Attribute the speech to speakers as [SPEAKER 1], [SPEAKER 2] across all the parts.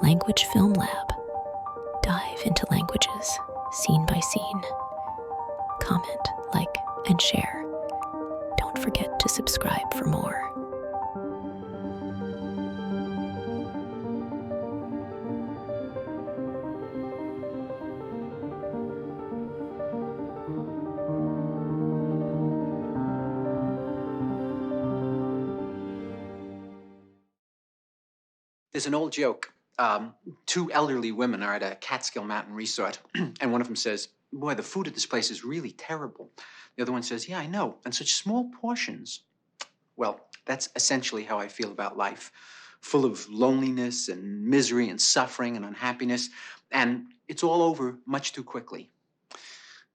[SPEAKER 1] Language Film Lab. Dive into languages, scene by scene. Comment, like, and share. Don't forget to subscribe for more.
[SPEAKER 2] There's an old joke. Two elderly women are at a Catskill Mountain resort, and one of them says, "Boy, the food at this place is really terrible." The other one says, "Yeah, I know, and such small portions." Well, that's essentially how I feel about life, full of loneliness and misery and suffering and unhappiness, and it's all over much too quickly.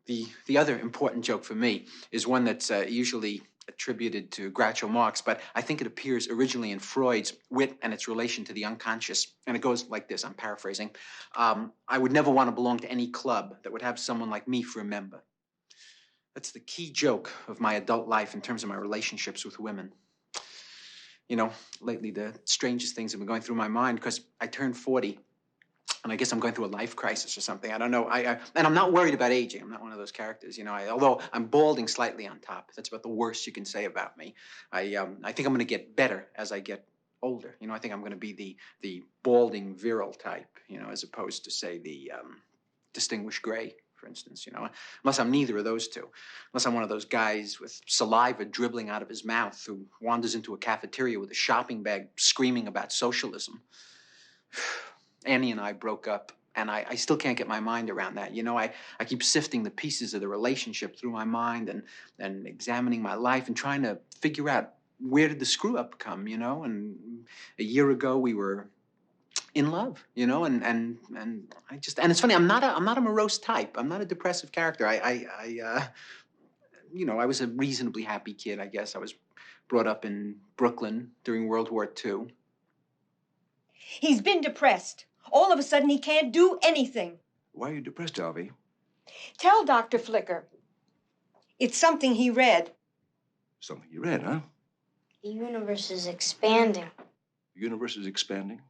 [SPEAKER 2] The other important joke for me is one that's usually attributed to Groucho Marx, but I think it appears originally in Freud's Wit and its relation to the unconscious. And it goes like this, I'm paraphrasing. I would never want to belong to any club that would have someone like me for a member. That's the key joke of my adult life in terms of my relationships with women. You know, lately the strangest things have been going through my mind because I turned 40. And I guess I'm going through a life crisis or something. I don't know. And I'm not worried about aging. I'm not one of those characters, you know. Although I'm balding slightly on top. That's about the worst you can say about me. I think I'm going to get better as I get older. You know, I think I'm going to be the balding virile type, you know, as opposed to, say, the distinguished gray, for instance, you know. Unless I'm neither of those two. Unless I'm one of those guys with saliva dribbling out of his mouth who wanders into a cafeteria with a shopping bag screaming about socialism. Annie and I broke up, and I still can't get my mind around that. You know, I keep sifting the pieces of the relationship through my mind and examining my life and trying to figure out where did the screw up come, you know? And a year ago we were in love, you know, and I just, and it's funny, I'm not a morose type. I'm not a depressive character. You know, I was a reasonably happy kid, I guess. I was brought up in Brooklyn during World War II.
[SPEAKER 3] He's been depressed. All of a sudden, he can't do anything.
[SPEAKER 4] Why are you depressed, Alvy?
[SPEAKER 3] Tell Dr. Flicker. It's something he read.
[SPEAKER 4] Something you read, huh?
[SPEAKER 5] The universe is expanding.
[SPEAKER 4] The universe is expanding?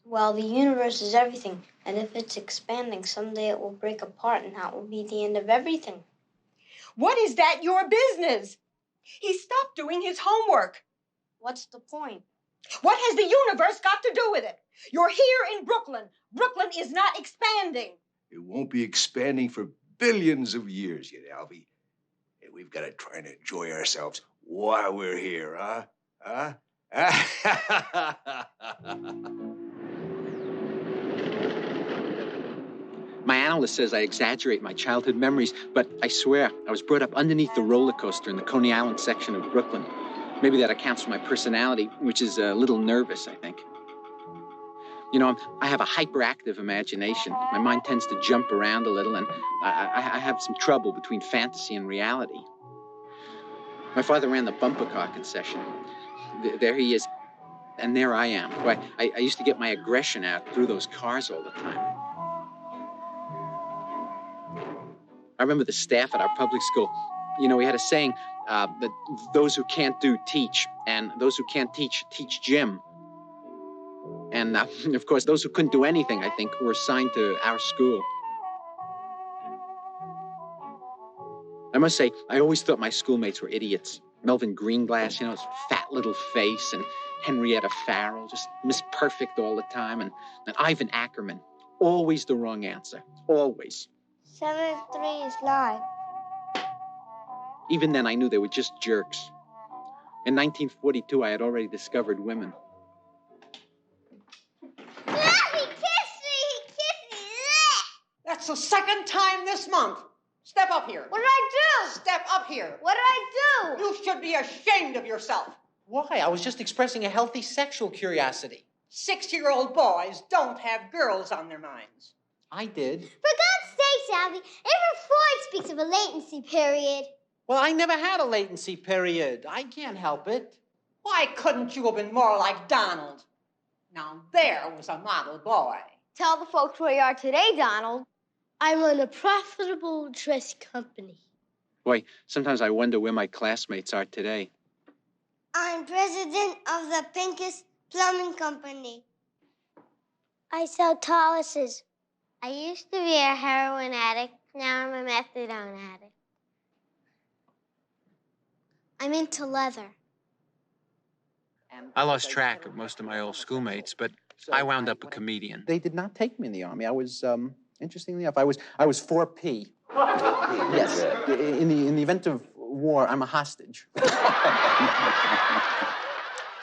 [SPEAKER 5] Well, the universe is everything, and if it's expanding, someday it will break apart, and that will be the end of everything.
[SPEAKER 3] What is that your business? He stopped doing his homework.
[SPEAKER 5] What's the point?
[SPEAKER 3] What has the universe got to do with it? You're here in Brooklyn. Brooklyn is not expanding.
[SPEAKER 4] It won't be expanding for billions of years yet, Alvy. And we've got to try and enjoy ourselves while we're here, huh?
[SPEAKER 2] My analyst says I exaggerate my childhood memories, but I swear I was brought up underneath the roller coaster in the Coney Island section of Brooklyn. Maybe that accounts for my personality, which is a little nervous, I think. You know, I have a hyperactive imagination. My mind tends to jump around a little, and I have some trouble between fantasy and reality. My father ran the bumper car concession. There he is, and there I am. I used to get my aggression out through those cars all the time. I remember the staff at our public school. You know, we had a saying that those who can't do, teach, and those who can't teach, teach Jim. And, of course, those who couldn't do anything, I think, were assigned to our school. I must say, I always thought my schoolmates were idiots. Melvin Greenglass, you know, his fat little face, and Henrietta Farrell, just Miss Perfect all the time, and Ivan Ackerman. Always the wrong answer. Always.
[SPEAKER 5] 7 and 3 is 9.
[SPEAKER 2] Even then, I knew they were just jerks. In 1942, I had already discovered women.
[SPEAKER 6] He kissed me!
[SPEAKER 3] That's the second time this month. Step up here.
[SPEAKER 6] What did I do?
[SPEAKER 3] Step up here.
[SPEAKER 6] What did I do?
[SPEAKER 3] You should be ashamed of yourself.
[SPEAKER 7] Why? I was just expressing a healthy sexual curiosity.
[SPEAKER 3] 6-year-old boys don't have girls on their minds.
[SPEAKER 7] I did.
[SPEAKER 6] For God's sake, Alvy, even Freud speaks of a latency period.
[SPEAKER 7] Well, I never had a latency period. I can't help it.
[SPEAKER 3] Why couldn't you have been more like Donald? Now there was a model boy.
[SPEAKER 6] Tell the folks where you are today, Donald. I run a profitable dress company.
[SPEAKER 2] Boy, sometimes I wonder where my classmates are today.
[SPEAKER 6] I'm president of the Pincus Plumbing Company. I sell taluses.
[SPEAKER 5] I used to be a heroin addict. Now I'm a methadone addict. I'm into leather.
[SPEAKER 2] I lost track of most of my old schoolmates, but I wound up a comedian.
[SPEAKER 7] They did not take me in the Army. I was, interestingly enough, I was 4P. Yes. In the event of war, I'm a hostage.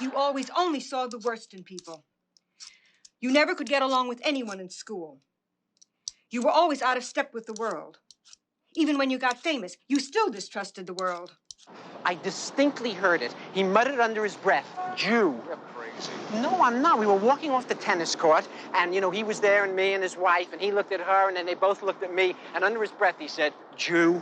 [SPEAKER 3] You always only saw the worst in people. You never could get along with anyone in school. You were always out of step with the world. Even when you got famous, you still distrusted the world.
[SPEAKER 7] I distinctly heard it. He muttered under his breath, Jew.
[SPEAKER 4] You're crazy.
[SPEAKER 7] No, I'm not. We were walking off the tennis court, and, he was there, and me and his wife, and he looked at her, and then they both looked at me, and under his breath he said, Jew.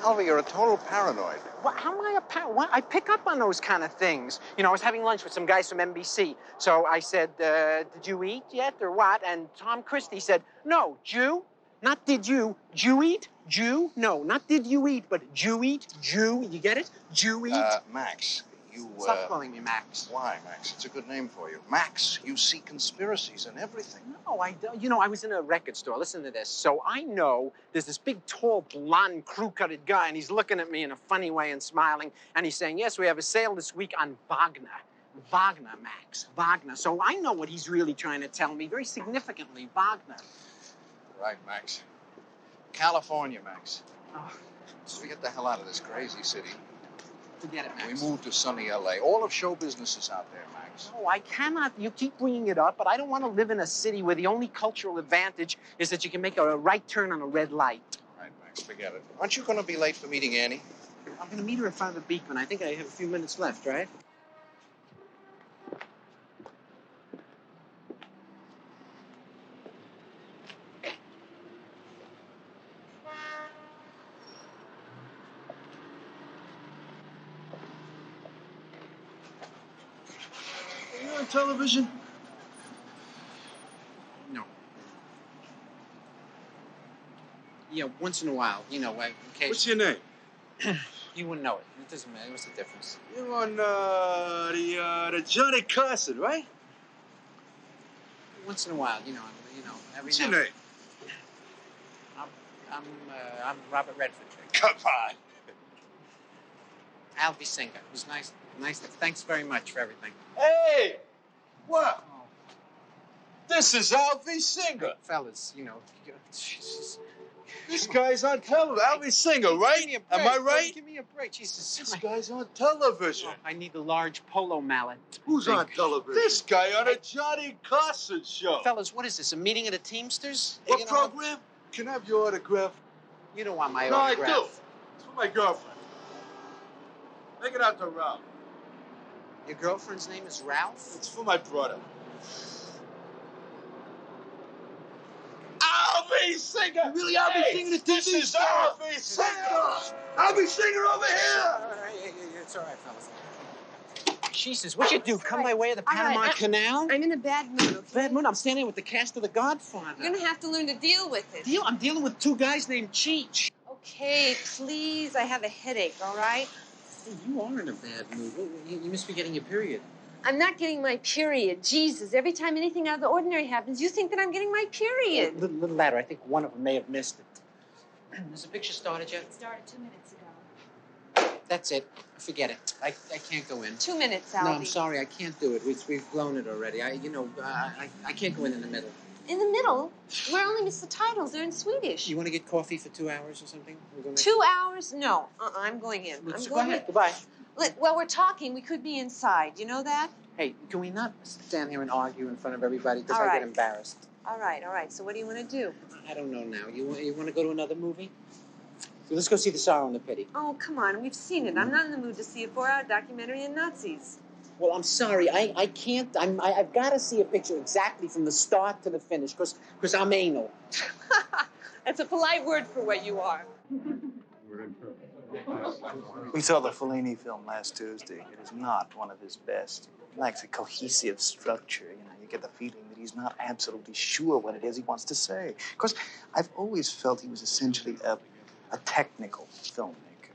[SPEAKER 4] Alvy, you're a total paranoid.
[SPEAKER 7] What, how am I a what? I pick up on those kind of things. I was having lunch with some guys from NBC. So I said, did you eat yet or what? And Tom Christie said, no, Jew. Not did you. Jew eat? Jew? No, not did you eat, but Jew eat? Jew. You get it? Jew eat?
[SPEAKER 4] Max, you...
[SPEAKER 7] Stop calling me Max.
[SPEAKER 4] Why, Max? It's a good name for you. Max, you see conspiracies and everything.
[SPEAKER 7] No, I don't. I was in a record store. Listen to this. So I know there's this big, tall, blonde, crew-cutted guy, and he's looking at me in a funny way and smiling, and he's saying, yes, we have a sale this week on Wagner. Wagner, Max. Wagner. So I know what he's really trying to tell me, very significantly, Wagner.
[SPEAKER 4] Right, Max. California, Max.
[SPEAKER 7] Oh,
[SPEAKER 4] So we get the hell out of this crazy city.
[SPEAKER 7] forget it,
[SPEAKER 4] We
[SPEAKER 7] Max.
[SPEAKER 4] moved to sunny L.A. All of show business is out there, Max.
[SPEAKER 7] No, I cannot. You keep bringing it up, but I don't want to live in a city where the only cultural advantage is that you can make a right turn on a red light.
[SPEAKER 4] Right, Max, forget it. Aren't you going to be late for meeting Annie?
[SPEAKER 7] I'm going to meet her in front of the Beekman. I think I have a few minutes left, right?
[SPEAKER 4] Are you on television?
[SPEAKER 7] No. Yeah, once in a while, in case.
[SPEAKER 4] What's your name?
[SPEAKER 7] You wouldn't know it. It doesn't matter. What's the difference?
[SPEAKER 4] You're on the Johnny Carson, right?
[SPEAKER 7] Once in a while, every
[SPEAKER 4] What's
[SPEAKER 7] now.
[SPEAKER 4] your name?
[SPEAKER 7] I'm Robert Redford.
[SPEAKER 4] Come on.
[SPEAKER 7] Alvy Singer. It was nice. Thanks very much for everything.
[SPEAKER 4] Hey! What? This is Alvy Singer.
[SPEAKER 7] Fellas, Jesus.
[SPEAKER 4] This guy's on television. Alvy Singer, right? Am I right?
[SPEAKER 7] Give me a break, Jesus.
[SPEAKER 4] This guy's on television.
[SPEAKER 7] I need the large polo mallet.
[SPEAKER 4] Who's on television? This guy on a Johnny Carson show.
[SPEAKER 7] Fellas, what is this? A meeting of the Teamsters?
[SPEAKER 4] What program? Can I have your autograph?
[SPEAKER 7] You don't want my
[SPEAKER 4] No, I
[SPEAKER 7] autograph.
[SPEAKER 4] do. It's for my girlfriend. Take it out to Ralph.
[SPEAKER 7] Your girlfriend's name is Ralph?
[SPEAKER 4] It's for my brother. Alvy Singer!
[SPEAKER 7] You really Alvy Singer, the
[SPEAKER 4] This
[SPEAKER 7] TV
[SPEAKER 4] is
[SPEAKER 7] star?
[SPEAKER 4] Alvy Singer! Alvy Singer over here!
[SPEAKER 7] It's all right, fellas. Jesus, what'd you do? Come my way of the Panama Canal?
[SPEAKER 8] I'm in a bad mood, okay?
[SPEAKER 7] Bad mood. I'm standing with the cast of The Godfather.
[SPEAKER 8] You're gonna have to learn to deal with it.
[SPEAKER 7] I'm dealing with two guys named Cheech.
[SPEAKER 8] Okay, please, I have a headache, all right?
[SPEAKER 7] Hey, you are in a bad mood. You must be getting your period.
[SPEAKER 8] I'm not getting my period. Jesus, every time anything out of the ordinary happens, you think that I'm getting my period.
[SPEAKER 7] A little later. I think one of them may have missed it. Has the picture started yet?
[SPEAKER 8] It started 2 minutes ago.
[SPEAKER 7] That's it. Forget it. I can't go in.
[SPEAKER 8] 2 minutes, Alvy.
[SPEAKER 7] No, I'm sorry. I can't do it. We've blown it already. I can't go in the middle.
[SPEAKER 8] In the middle? Where only miss the titles. They're in Swedish.
[SPEAKER 7] You want to get coffee for 2 hours or something?
[SPEAKER 8] 2 hours? No. I'm going in.
[SPEAKER 7] So go ahead. Goodbye.
[SPEAKER 8] While we're talking, we could be inside. You know that?
[SPEAKER 7] Hey, can we not stand here and argue in front of everybody? Because
[SPEAKER 8] All
[SPEAKER 7] I
[SPEAKER 8] right.
[SPEAKER 7] get embarrassed.
[SPEAKER 8] All right. So what do you want to do?
[SPEAKER 7] I don't know now. You want to go to another movie? So let's go see The Sorrow and the Pity.
[SPEAKER 8] Oh, come on. We've seen it. I'm not in the mood to see a 4-hour documentary on Nazis.
[SPEAKER 7] Well, I'm sorry. I can't. I've got to see a picture exactly from the start to the finish because I'm anal.
[SPEAKER 8] That's a polite word for what you are.
[SPEAKER 9] We saw the Fellini film last Tuesday. It is not one of his best. It lacks a cohesive structure. You get the feeling that he's not absolutely sure what it is he wants to say. Of course, I've always felt he was essentially a technical filmmaker.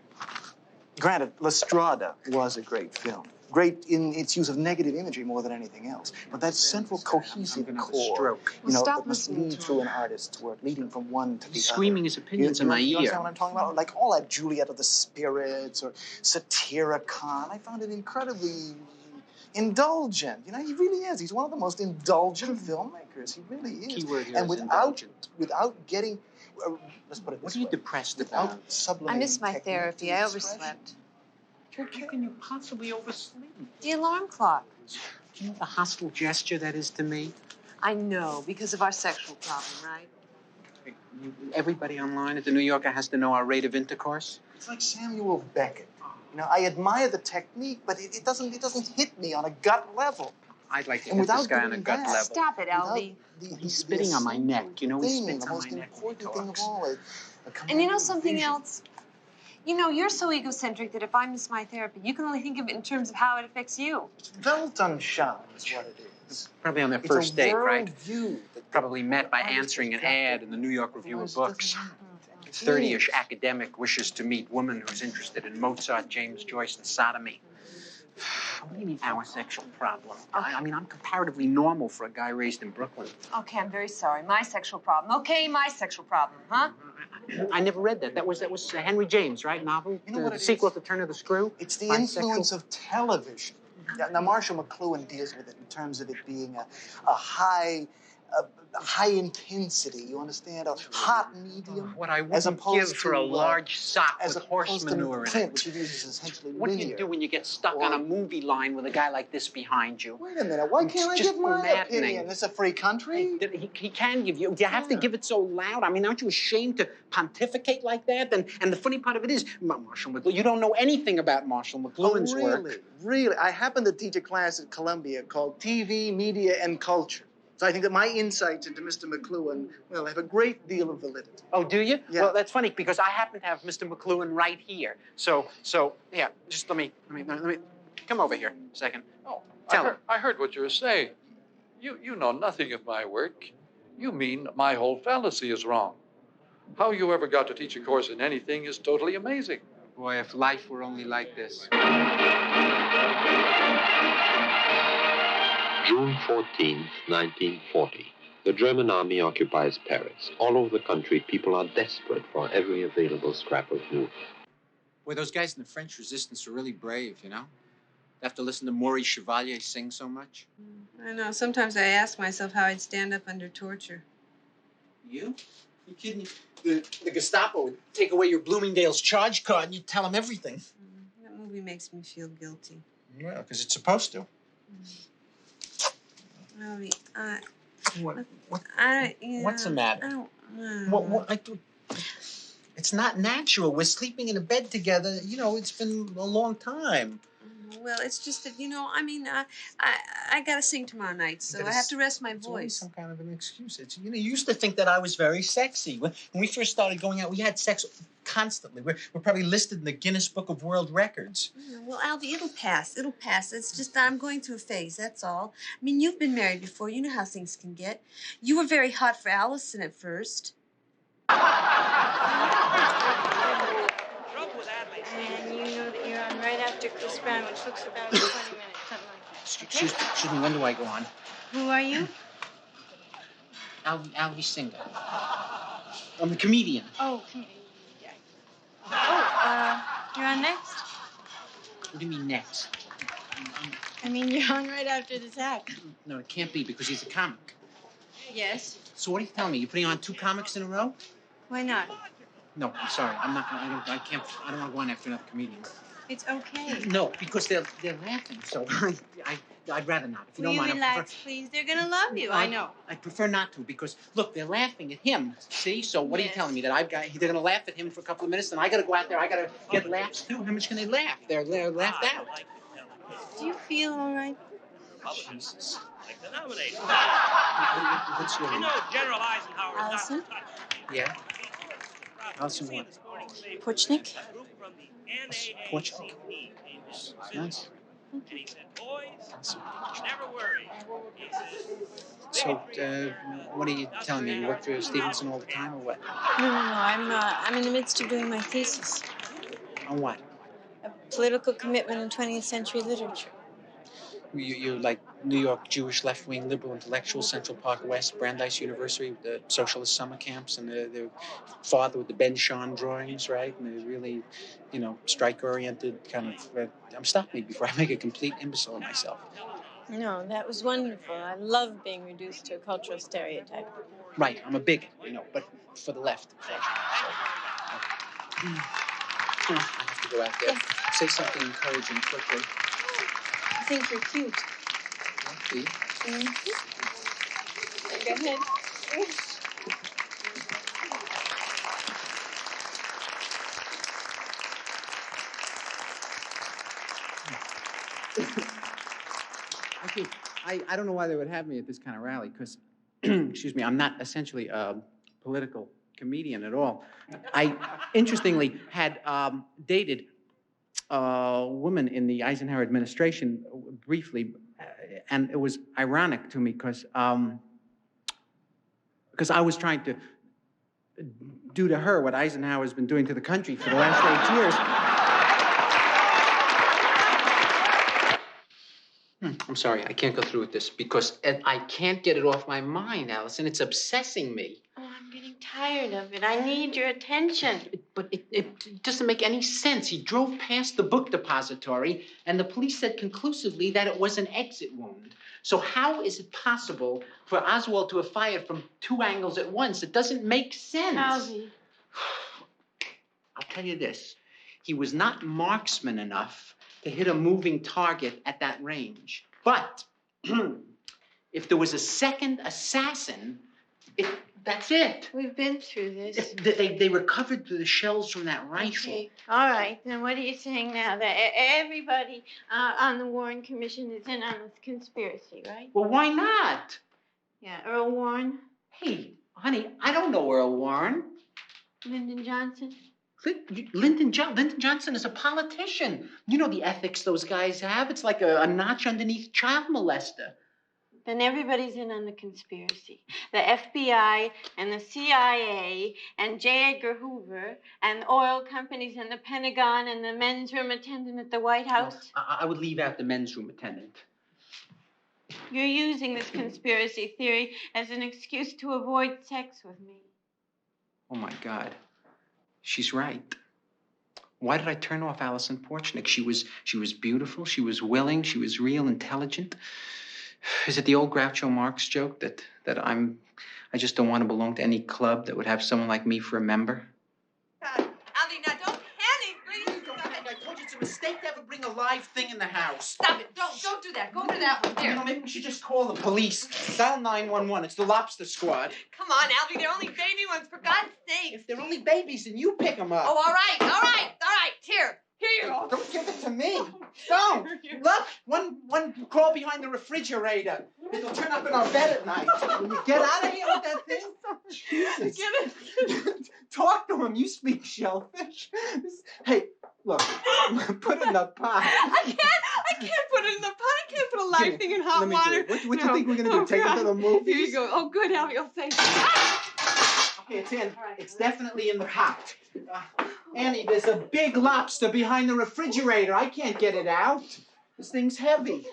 [SPEAKER 9] Granted, La Strada was a great film. great in its use of negative imagery more than anything else. But that central cohesive core, that must lead through an artist's work, leading from one to the other.
[SPEAKER 2] Screaming his opinions in my
[SPEAKER 9] You
[SPEAKER 2] ear.
[SPEAKER 9] understand what I'm talking about? Like all that Juliet of the Spirits or Satyricon. I found it incredibly indulgent. You know, he really is. He's one of the most indulgent filmmakers. He really is.
[SPEAKER 2] Keyword here
[SPEAKER 9] and
[SPEAKER 2] is indulgent.
[SPEAKER 9] without getting, let's put it this
[SPEAKER 2] What are you
[SPEAKER 9] way,
[SPEAKER 2] depressed
[SPEAKER 9] without
[SPEAKER 2] about?
[SPEAKER 9] sublimating
[SPEAKER 8] I missed my
[SPEAKER 9] technique
[SPEAKER 8] therapy.
[SPEAKER 9] to
[SPEAKER 8] I
[SPEAKER 9] expression.
[SPEAKER 8] overslept.
[SPEAKER 2] How can you possibly oversleep?
[SPEAKER 8] The alarm clock.
[SPEAKER 2] Do you know the hostile gesture that is to me?
[SPEAKER 8] I know, because of our sexual problem, right?
[SPEAKER 2] Everybody online at the New Yorker has to know our rate of intercourse.
[SPEAKER 9] It's like Samuel Beckett. You know, I admire the technique, but it doesn't hit me on a gut level.
[SPEAKER 2] I'd like to
[SPEAKER 9] And
[SPEAKER 2] hit this
[SPEAKER 9] without
[SPEAKER 2] guy on a
[SPEAKER 9] doing
[SPEAKER 2] gut
[SPEAKER 9] that-
[SPEAKER 2] level.
[SPEAKER 8] Stop it, Alvy.
[SPEAKER 2] He's spitting on my neck. You know, he spits
[SPEAKER 9] the
[SPEAKER 2] on
[SPEAKER 9] most
[SPEAKER 2] my neck when he
[SPEAKER 9] important thing of
[SPEAKER 2] talks.
[SPEAKER 9] all.
[SPEAKER 8] And you know something else? You know, you're so egocentric that if I miss my therapy, you can only think of it in terms of how it affects you.
[SPEAKER 9] Weltanschauung is what it is.
[SPEAKER 2] Probably on their
[SPEAKER 9] It's
[SPEAKER 2] first
[SPEAKER 9] a
[SPEAKER 2] date, right?
[SPEAKER 9] worldview that
[SPEAKER 2] Probably met by
[SPEAKER 9] artists
[SPEAKER 2] answering an
[SPEAKER 9] project
[SPEAKER 2] ad in the New York Review of
[SPEAKER 9] otherwise
[SPEAKER 2] Books.
[SPEAKER 9] doesn't
[SPEAKER 2] 30-ish academic wishes to meet woman who's interested in Mozart, James Joyce, and sodomy. What do you mean, our sexual problem? I mean, I'm comparatively normal for a guy raised in Brooklyn.
[SPEAKER 8] Okay, I'm very sorry. My sexual problem. Okay, my sexual problem, huh?
[SPEAKER 2] I never read that. That was Henry James, right? Novel?
[SPEAKER 9] You know what
[SPEAKER 2] the
[SPEAKER 9] it
[SPEAKER 2] sequel
[SPEAKER 9] is?
[SPEAKER 2] to Turn of the Screw?
[SPEAKER 9] It's the
[SPEAKER 2] Bisexual?
[SPEAKER 9] influence of television. Now, Marshall McLuhan deals with it in terms of it being a high intensity, you understand? A hot medium.
[SPEAKER 2] What I
[SPEAKER 9] as
[SPEAKER 2] wouldn't
[SPEAKER 9] opposed
[SPEAKER 2] give for a
[SPEAKER 9] to,
[SPEAKER 2] large sock
[SPEAKER 9] as
[SPEAKER 2] with horse
[SPEAKER 9] opposed to
[SPEAKER 2] manure in
[SPEAKER 9] print,
[SPEAKER 2] it.
[SPEAKER 9] which he uses essentially
[SPEAKER 2] What do
[SPEAKER 9] linear.
[SPEAKER 2] you do when you get stuck
[SPEAKER 9] Or-
[SPEAKER 2] on a movie line with a guy like this behind you?
[SPEAKER 9] Wait a minute, why can't I
[SPEAKER 2] It's just
[SPEAKER 9] give my
[SPEAKER 2] maddening.
[SPEAKER 9] opinion? It's a free country.
[SPEAKER 2] He can give you. Do you have to give it so loud? I mean, aren't you ashamed to pontificate like that? And the funny part of it is, Marshall McLuhan, you don't know anything about Marshall McLuhan's work.
[SPEAKER 9] Really? I happen to teach a class at Columbia called TV, Media, and Culture. So I think that my insights into Mr. McLuhan, well, have a great deal of validity.
[SPEAKER 2] Oh, do you?
[SPEAKER 9] Yeah.
[SPEAKER 2] Well, that's funny because I happen to have Mr. McLuhan right here. So yeah, just let me come over here a second.
[SPEAKER 10] Oh,
[SPEAKER 2] Tell him.
[SPEAKER 10] I heard what you were saying. You know nothing of my work. You mean my whole fallacy is wrong. How you ever got to teach a course in anything is totally amazing.
[SPEAKER 2] Boy, if life were only like this.
[SPEAKER 11] June 14th, 1940. The German army occupies Paris. All over the country, people are desperate for every available scrap of news.
[SPEAKER 2] Boy, those guys in the French resistance are really brave, you know? They have to listen to Maurice Chevalier sing so much.
[SPEAKER 8] I know. Sometimes I ask myself how I'd stand up under torture.
[SPEAKER 2] You? You kidding? The Gestapo would take away your Bloomingdale's charge card and you'd tell them everything.
[SPEAKER 8] That movie makes me feel guilty.
[SPEAKER 2] Well, because it's supposed to.
[SPEAKER 8] Alvy,
[SPEAKER 2] What's the matter? It's not natural. We're sleeping in a bed together. You know, it's been a long time.
[SPEAKER 8] Well, it's just that, I got to sing tomorrow night, so I have to rest my
[SPEAKER 2] It's always
[SPEAKER 8] voice.
[SPEAKER 2] some kind of an excuse. You used to think that I was very sexy. When we first started going out, we had sex constantly. We're probably listed in the Guinness Book of World Records.
[SPEAKER 8] Well, Alvy, it'll pass. It'll pass. It's just that I'm going through a phase, that's all. I mean, you've been married before. You know how things can get. You were very hot for Allison at first.
[SPEAKER 12] And you know that you're on right after Chris Brown, which looks about 20 minutes, something like that.
[SPEAKER 2] Excuse me, when do I go on?
[SPEAKER 12] Who are you?
[SPEAKER 2] Alvy Singer. I'm a comedian.
[SPEAKER 12] Oh, yeah. Oh, you're on next?
[SPEAKER 2] What do you mean next?
[SPEAKER 12] I mean, you're on right after this act.
[SPEAKER 2] No, it can't be because he's a comic.
[SPEAKER 12] Yes.
[SPEAKER 2] So what are you telling me? You're putting on 2 comics in a row?
[SPEAKER 12] Why not?
[SPEAKER 2] No, I'm sorry. I don't want to go on after another comedian.
[SPEAKER 12] It's okay.
[SPEAKER 2] No, because they're laughing. So I'd rather not. If you
[SPEAKER 12] Will
[SPEAKER 2] don't
[SPEAKER 12] you
[SPEAKER 2] mind.
[SPEAKER 12] relax, please? They're gonna love you. I know.
[SPEAKER 2] I prefer not to because look, they're laughing at him. See? So what are you telling me that they're gonna laugh at him for a couple of minutes, and I got to go out there. I got to get laughs too. How much can they laugh? They're laughed out.
[SPEAKER 12] Do you feel all right?
[SPEAKER 2] Jesus.
[SPEAKER 13] What's
[SPEAKER 2] your name?
[SPEAKER 13] General Eisenhower.
[SPEAKER 12] Allison?
[SPEAKER 2] Yeah. Allison what?
[SPEAKER 12] Porchnik?
[SPEAKER 2] Porchnik. Nice. So, what are you telling me? You work for Stevenson all the time, or what?
[SPEAKER 12] No. I'm in the midst of doing my thesis.
[SPEAKER 2] On what?
[SPEAKER 12] A political commitment in 20th century literature.
[SPEAKER 2] You're like New York Jewish left-wing liberal intellectuals, Central Park West, Brandeis University, the socialist summer camps, and the father with the Ben Shahn drawings, right? And the really, strike-oriented kind of. Stop me before I make a complete imbecile of myself.
[SPEAKER 12] No, that was wonderful. I love being reduced to a cultural stereotype.
[SPEAKER 2] Right, I'm a bigot, but for the left. I have to go out there. Say something encouraging quickly.
[SPEAKER 12] I think you're cute.
[SPEAKER 2] See?
[SPEAKER 12] Go ahead.
[SPEAKER 2] Okay, I don't know why they would have me at this kind of rally, because, excuse me, I'm not essentially a political comedian at all. I, interestingly, had dated a woman in the Eisenhower administration briefly, and it was ironic to me because I was trying to do to her what Eisenhower's been doing to the country for the last 8 years. I'm sorry, I can't go through with this because I can't get it off my mind, Allison. It's obsessing me.
[SPEAKER 12] Oh, I'm getting tired of it. I need your attention.
[SPEAKER 2] But it doesn't make any sense. He drove past the book depository, and the police said conclusively that it was an exit wound. So how is it possible for Oswald to have fired from 2 angles at once? It doesn't make sense.
[SPEAKER 12] Alvy.
[SPEAKER 2] I'll tell you this. He was not marksman enough to hit a moving target at that range. But if there was a second assassin, that's it.
[SPEAKER 12] We've been through this.
[SPEAKER 2] They recovered the shells from that rifle.
[SPEAKER 12] Okay. All right. Then what are you saying now? That everybody on the Warren Commission is in on this conspiracy, right?
[SPEAKER 2] Well, why not?
[SPEAKER 12] Yeah. Earl Warren?
[SPEAKER 2] Hey, honey, I don't know Earl Warren.
[SPEAKER 12] Lyndon Johnson?
[SPEAKER 2] Lyndon Johnson is a politician. You know the ethics those guys have. It's like a notch underneath child molester.
[SPEAKER 12] Then everybody's in on the conspiracy. The FBI and the CIA and J. Edgar Hoover and the oil companies and the Pentagon and the men's room attendant at the White House.
[SPEAKER 2] Well, I would leave out the men's room attendant.
[SPEAKER 12] You're using this conspiracy theory as an excuse to avoid sex with me.
[SPEAKER 2] Oh, my God. She's right. Why did I turn off Alison Porchnick? She was beautiful. She was willing. She was real intelligent. Is it the old Groucho Marx joke that I just don't want to belong to any club that would have someone like me for a member?
[SPEAKER 8] Ali, now don't panic, please.
[SPEAKER 2] I told you it's a mistake to ever bring a live thing in the house.
[SPEAKER 8] Stop it. Don't do that. Go to that one. There.
[SPEAKER 2] Maybe we should just call the police. Dial 911. It's the lobster squad.
[SPEAKER 8] Come on, Alvy. They're only baby ones, for God's sake.
[SPEAKER 2] If they're only babies, then you pick them up.
[SPEAKER 8] Oh, all right. Here you go.
[SPEAKER 2] Don't give it to me. Don't. Look, one crawl behind the refrigerator. It'll turn up in our bed at night. Will you get out of here with that thing? Jesus.
[SPEAKER 8] Get it.
[SPEAKER 2] Talk to him. You speak shellfish. Hey, look, put it in the pot.
[SPEAKER 8] I can't put it in the pot. I can't put a live thing in hot water.
[SPEAKER 2] What do you think we're going to do? Take it to the movies?
[SPEAKER 8] Here you go. Oh, good, Alvy. Oh, thank you.
[SPEAKER 2] Okay, it's in. It's definitely in the pot. Annie, there's a big lobster behind the refrigerator. I can't get it out. This thing's heavy.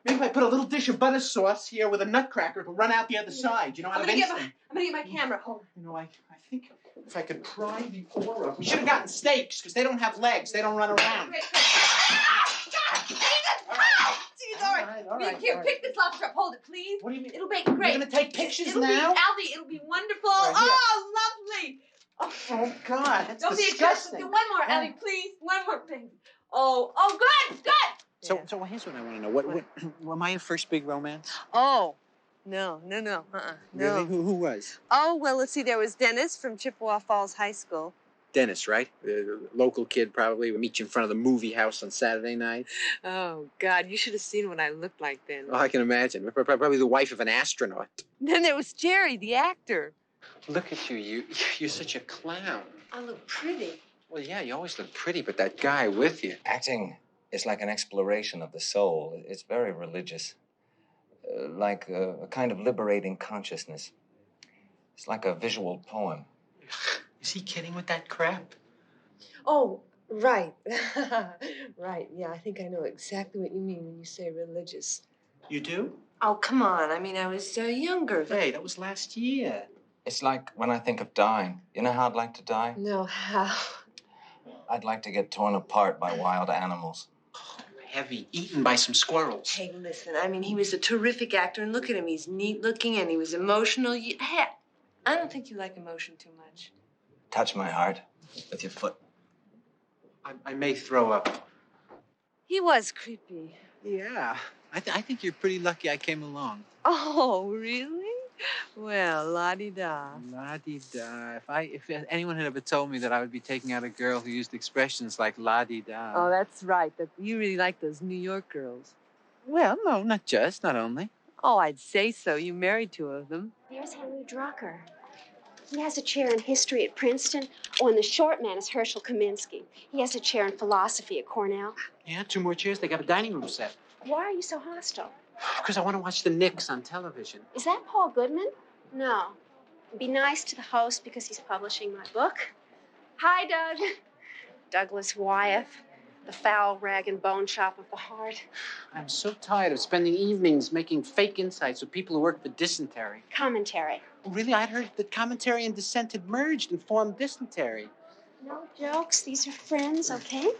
[SPEAKER 2] Maybe if I put a little dish of butter sauce here with a nutcracker, it'll run out the other side. You know, out of instinct.
[SPEAKER 8] I'm gonna get my camera home.
[SPEAKER 2] You know, I think if I could pry the aura. We should have gotten steaks, because they don't have legs. They don't run around.
[SPEAKER 8] Great. All right. Here, pick this lobster up. Hold it, please.
[SPEAKER 2] What do you mean?
[SPEAKER 8] It'll make great.
[SPEAKER 2] You're going to take pictures
[SPEAKER 8] it'll
[SPEAKER 2] now?
[SPEAKER 8] Alvy, it'll be wonderful.
[SPEAKER 2] Right,
[SPEAKER 8] lovely.
[SPEAKER 2] Oh, God, that's
[SPEAKER 8] Don't
[SPEAKER 2] disgusting.
[SPEAKER 8] Be one more, Alvy, please. One more thing. Oh, good.
[SPEAKER 2] So here's what I want to know. What am I your first big romance?
[SPEAKER 8] Oh, no.
[SPEAKER 2] Really? Who was?
[SPEAKER 8] Oh, well, let's see. There was Dennis from Chippewa Falls High School.
[SPEAKER 2] Dennis, right? The local kid, probably. We meet you in front of the movie house on Saturday night.
[SPEAKER 8] Oh, God, you should have seen what I looked like then.
[SPEAKER 2] Oh, I can imagine. Probably the wife of an astronaut.
[SPEAKER 8] Then there was Jerry, the actor.
[SPEAKER 2] Look at you. You're such a clown.
[SPEAKER 8] I look pretty.
[SPEAKER 2] Well, yeah, you always look pretty, but that guy with you.
[SPEAKER 14] Acting is like an exploration of the soul. It's very religious. Like a kind of liberating consciousness. It's like a visual poem.
[SPEAKER 2] Is he kidding with that crap?
[SPEAKER 8] Oh, right. Right, yeah, I think I know exactly what you mean when you say religious.
[SPEAKER 2] You do?
[SPEAKER 15] Oh, come on. I mean, I was younger.
[SPEAKER 2] Hey, that was last year.
[SPEAKER 14] It's like when I think of dying. You know how I'd like to die?
[SPEAKER 15] No, how?
[SPEAKER 14] I'd like to get torn apart by wild animals.
[SPEAKER 2] Heavy, eaten by some squirrels.
[SPEAKER 15] Hey, listen, I mean, he was a terrific actor, and look at him. He's neat looking, and he was emotional. Hey, I don't think you like emotion too much.
[SPEAKER 14] Touch my heart with your foot.
[SPEAKER 2] I may throw up.
[SPEAKER 15] He was creepy.
[SPEAKER 2] Yeah. I think you're pretty lucky I came along.
[SPEAKER 15] Oh, really? Well, la-di-da.
[SPEAKER 2] La-di-da. If anyone had ever told me that I would be taking out a girl who used expressions like la-di-da.
[SPEAKER 15] Oh, that's right. That you really like those New York girls.
[SPEAKER 2] Well, no, not only.
[SPEAKER 15] Oh, I'd say so. You married two of them.
[SPEAKER 16] There's Henry Drucker. He has a chair in history at Princeton. Oh, and the short man is Herschel Kaminsky. He has a chair in philosophy at Cornell.
[SPEAKER 2] Yeah, 2 more chairs. They got a dining room set.
[SPEAKER 16] Why are you so hostile?
[SPEAKER 2] Because I want to watch the Knicks on television.
[SPEAKER 16] Is that Paul Goodman? No. Be nice to the host because he's publishing my book. Hi, Doug. Douglas Wyeth, the foul rag and bone shop of the heart.
[SPEAKER 2] I'm so tired of spending evenings making fake insights with people who work for dysentery.
[SPEAKER 16] Commentary.
[SPEAKER 2] Really? I'd heard that commentary and dissent had merged and formed dysentery.
[SPEAKER 16] No jokes. These are friends, okay?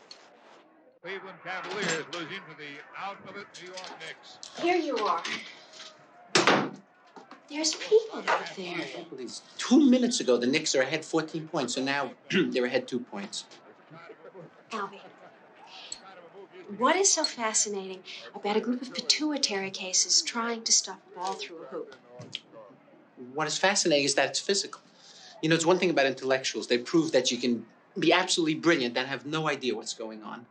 [SPEAKER 17] Cleveland Cavaliers losing to the out-of-it New York Knicks.
[SPEAKER 16] Here you are. There's people out there.
[SPEAKER 2] 2 minutes ago, the Knicks are ahead 14 points, so now they're ahead 2 points.
[SPEAKER 16] Albie, what is so fascinating about a group of pituitary cases trying to stuff a ball through a hoop?
[SPEAKER 2] What is fascinating is that it's physical. You know, it's one thing about intellectuals. They prove that you can be absolutely brilliant and have no idea what's going on.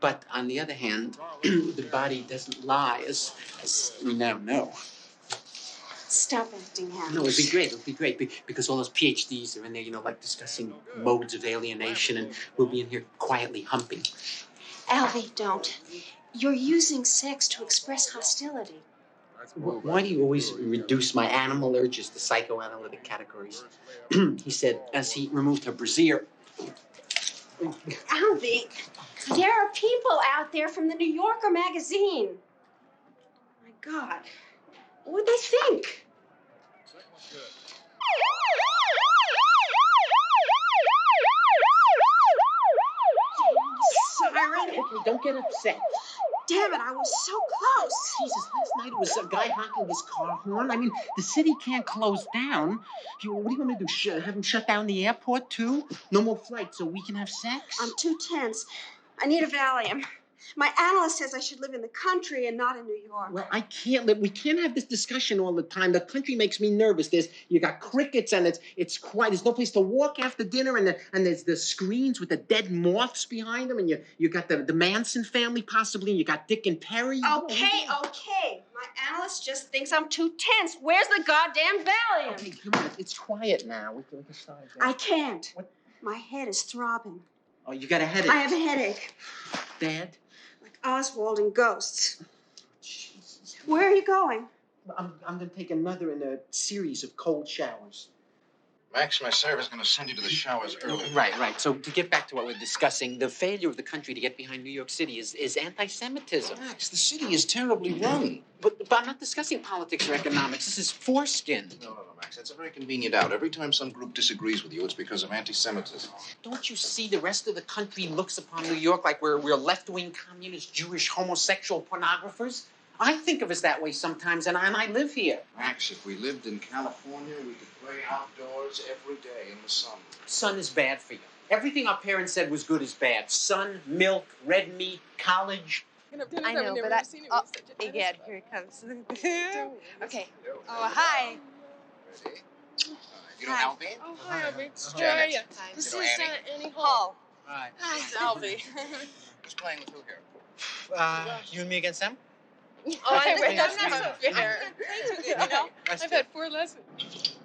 [SPEAKER 2] But on the other hand, the body doesn't lie, as we now know.
[SPEAKER 16] Stop acting out.
[SPEAKER 2] No, it'd be great, because all those PhDs are in there, you know, like discussing modes of alienation, and we'll be in here quietly humping.
[SPEAKER 16] Albie, don't. You're using sex to express hostility.
[SPEAKER 2] Why do you always reduce my animal urges to psychoanalytic categories? He said, as he removed her brassiere.
[SPEAKER 16] Albie, there are people out there from the New Yorker magazine. My God, what'd they think? Siren.
[SPEAKER 2] Okay, don't get upset.
[SPEAKER 16] Damn it, I was so close.
[SPEAKER 2] Jesus, last night it was a guy honking his car horn. I mean, the city can't close down. What do you want me to do? Have him shut down the airport, too? No more flights so we can have sex?
[SPEAKER 16] I'm too tense. I need a Valium. My analyst says I should live in the country and not in New York.
[SPEAKER 2] Well, I can't live. We can't have this discussion all the time. The country makes me nervous. You got crickets and it's quiet. There's no place to walk after dinner, and there's the screens with the dead moths behind them, and you got the Manson family possibly, and you got Dick and Perry.
[SPEAKER 16] Okay. My analyst just thinks I'm too tense. Where's the goddamn Valium?
[SPEAKER 2] Okay, come on. It's quiet now. We can start again.
[SPEAKER 16] I can't.
[SPEAKER 2] What?
[SPEAKER 16] My head is throbbing.
[SPEAKER 2] Oh, you got a headache.
[SPEAKER 16] I have a headache.
[SPEAKER 2] Bad?
[SPEAKER 16] Like Oswald and Ghosts.
[SPEAKER 2] Jesus.
[SPEAKER 16] Where are you going?
[SPEAKER 2] I'm going to take another in a series of cold showers.
[SPEAKER 18] Max, my server's going to send you to the showers early.
[SPEAKER 2] Right. So to get back to what we're discussing, the failure of the country to get behind New York City is anti-Semitism.
[SPEAKER 18] Max, the city is terribly run.
[SPEAKER 2] But I'm not discussing politics or economics. This is foreskin.
[SPEAKER 18] No, Max. That's a very convenient out. Every time some group disagrees with you, it's because of anti-Semitism.
[SPEAKER 2] Don't you see the rest of the country looks upon New York like we're left-wing communist, Jewish, homosexual pornographers? I think of us that way sometimes, and I live here.
[SPEAKER 18] Max, if we lived in California, we could play outdoors every day in the sun.
[SPEAKER 2] Sun is bad for you. Everything our parents said was good is bad. Sun, milk, red meat, college.
[SPEAKER 15] I know, but again, here it comes. Okay. Oh, hi.
[SPEAKER 18] Ready? You know Albie?
[SPEAKER 12] Oh, hi, Albie. It's
[SPEAKER 18] Janet.
[SPEAKER 12] Julia.
[SPEAKER 18] Hi.
[SPEAKER 12] This
[SPEAKER 18] You
[SPEAKER 12] is
[SPEAKER 18] know Annie?
[SPEAKER 12] Annie Hall.
[SPEAKER 2] Hi.
[SPEAKER 12] Hi, it's Albie.
[SPEAKER 18] Who's playing with who here?
[SPEAKER 2] You and me against them?
[SPEAKER 12] Oh, that's not so fair. You know, I've had 4 lessons.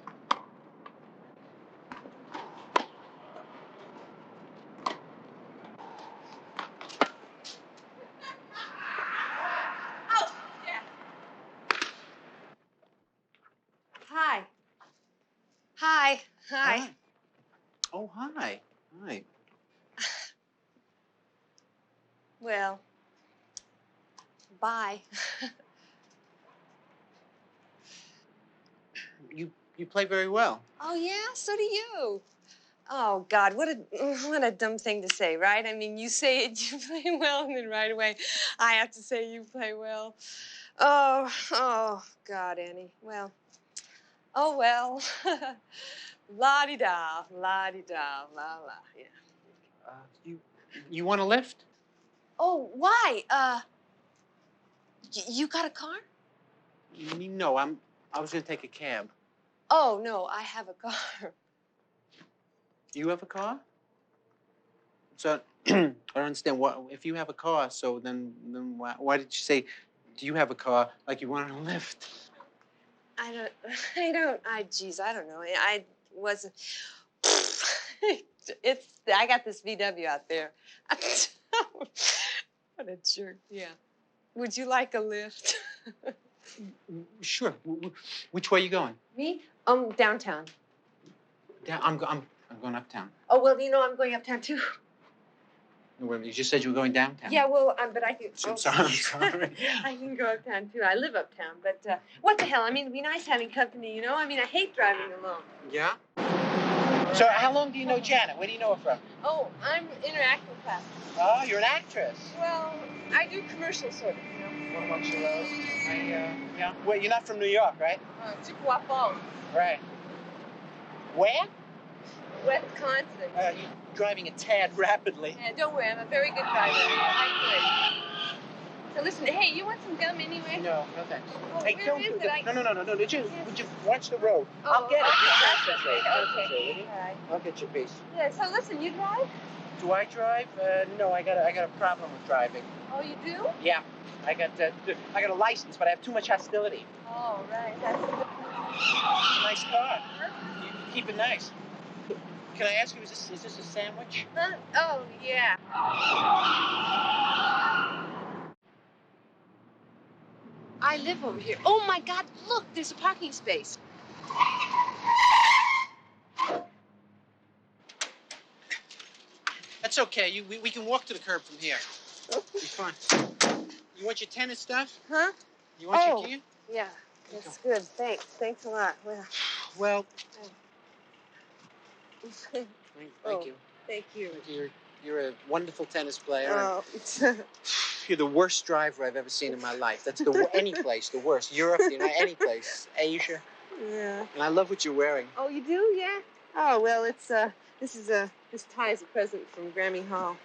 [SPEAKER 15] Hi.
[SPEAKER 2] Oh, hi. Hi.
[SPEAKER 15] Well, bye.
[SPEAKER 7] you play very well.
[SPEAKER 15] Oh, yeah? So do you. Oh, God, what a dumb thing to say, right? I mean, you say it, you play well, and then right away I have to say you play well. Oh, God, Annie. Well, oh, well. La-di-da, la-di-da, la-la, yeah.
[SPEAKER 7] You want a lift?
[SPEAKER 15] Oh, why? You got a car?
[SPEAKER 7] No, I was gonna take a cab.
[SPEAKER 15] Oh, no, I have a car.
[SPEAKER 7] You have a car? So I don't understand. What if you have a car? So then why did you say, do you have a car? Like you wanted a lift?
[SPEAKER 15] I don't know. I wasn't. I got this VW out there. What a jerk, yeah. Would you like a lift?
[SPEAKER 7] Sure. Which way are you going?
[SPEAKER 15] Me? Downtown.
[SPEAKER 7] I'm going uptown.
[SPEAKER 15] Oh, well, you know, I'm going uptown too.
[SPEAKER 7] No, wait a minute, you just said you were going downtown.
[SPEAKER 15] Yeah, well, but I can.
[SPEAKER 7] I'm sorry.
[SPEAKER 15] I can go uptown too. I live uptown, but what the hell? I mean, it'd be nice having company, you know? I mean, I hate driving alone.
[SPEAKER 7] Yeah? So how long do you know Janet? Where do you know her from?
[SPEAKER 15] Oh, I'm interacting class.
[SPEAKER 7] Oh, you're an actress.
[SPEAKER 15] Well, I do commercials, sort of, you know.
[SPEAKER 7] What of those? Yeah. Well, you're not from New York, right?
[SPEAKER 15] Chippewa Falls.
[SPEAKER 7] Right. Where?
[SPEAKER 15] Wisconsin.
[SPEAKER 7] You're driving a tad rapidly.
[SPEAKER 15] Yeah, don't worry, I'm a very good driver. I could. So listen, hey, you want some gum anyway?
[SPEAKER 7] No thanks.
[SPEAKER 15] Oh,
[SPEAKER 7] Hey,
[SPEAKER 15] where
[SPEAKER 7] don't
[SPEAKER 15] is
[SPEAKER 7] do
[SPEAKER 15] it?
[SPEAKER 7] that. No. Would you watch the road?
[SPEAKER 15] Oh,
[SPEAKER 7] I'll get it.
[SPEAKER 15] okay.
[SPEAKER 7] Concentrate,
[SPEAKER 15] Okay. All right.
[SPEAKER 7] I'll get your piece.
[SPEAKER 15] Yeah, so listen, you drive?
[SPEAKER 7] Do I drive? No, I got a problem with driving.
[SPEAKER 15] Oh, you do?
[SPEAKER 7] Yeah. I got a license, but I have too much hostility.
[SPEAKER 15] Oh, right. That's good.
[SPEAKER 7] Nice car. You keep it nice. Can I ask you, is this a sandwich?
[SPEAKER 15] Huh? Oh, yeah. I live over here. Oh, my God, look, there's a parking space.
[SPEAKER 7] That's okay. We can walk to the curb from here. Be fine. You want your tennis stuff?
[SPEAKER 15] Huh?
[SPEAKER 7] You want your gear?
[SPEAKER 15] Yeah, that's good. Thanks a lot.
[SPEAKER 7] Well,
[SPEAKER 15] Thank
[SPEAKER 7] you.
[SPEAKER 15] Thank you.
[SPEAKER 7] You're a wonderful tennis player.
[SPEAKER 15] Oh,
[SPEAKER 7] You're the worst driver I've ever seen in my life. That's any place, the worst. Europe, any place. Asia.
[SPEAKER 15] Yeah.
[SPEAKER 7] And I love what you're wearing.
[SPEAKER 15] Oh, you do? Yeah. Oh, well, it's this tie is a present from Grammy Hall.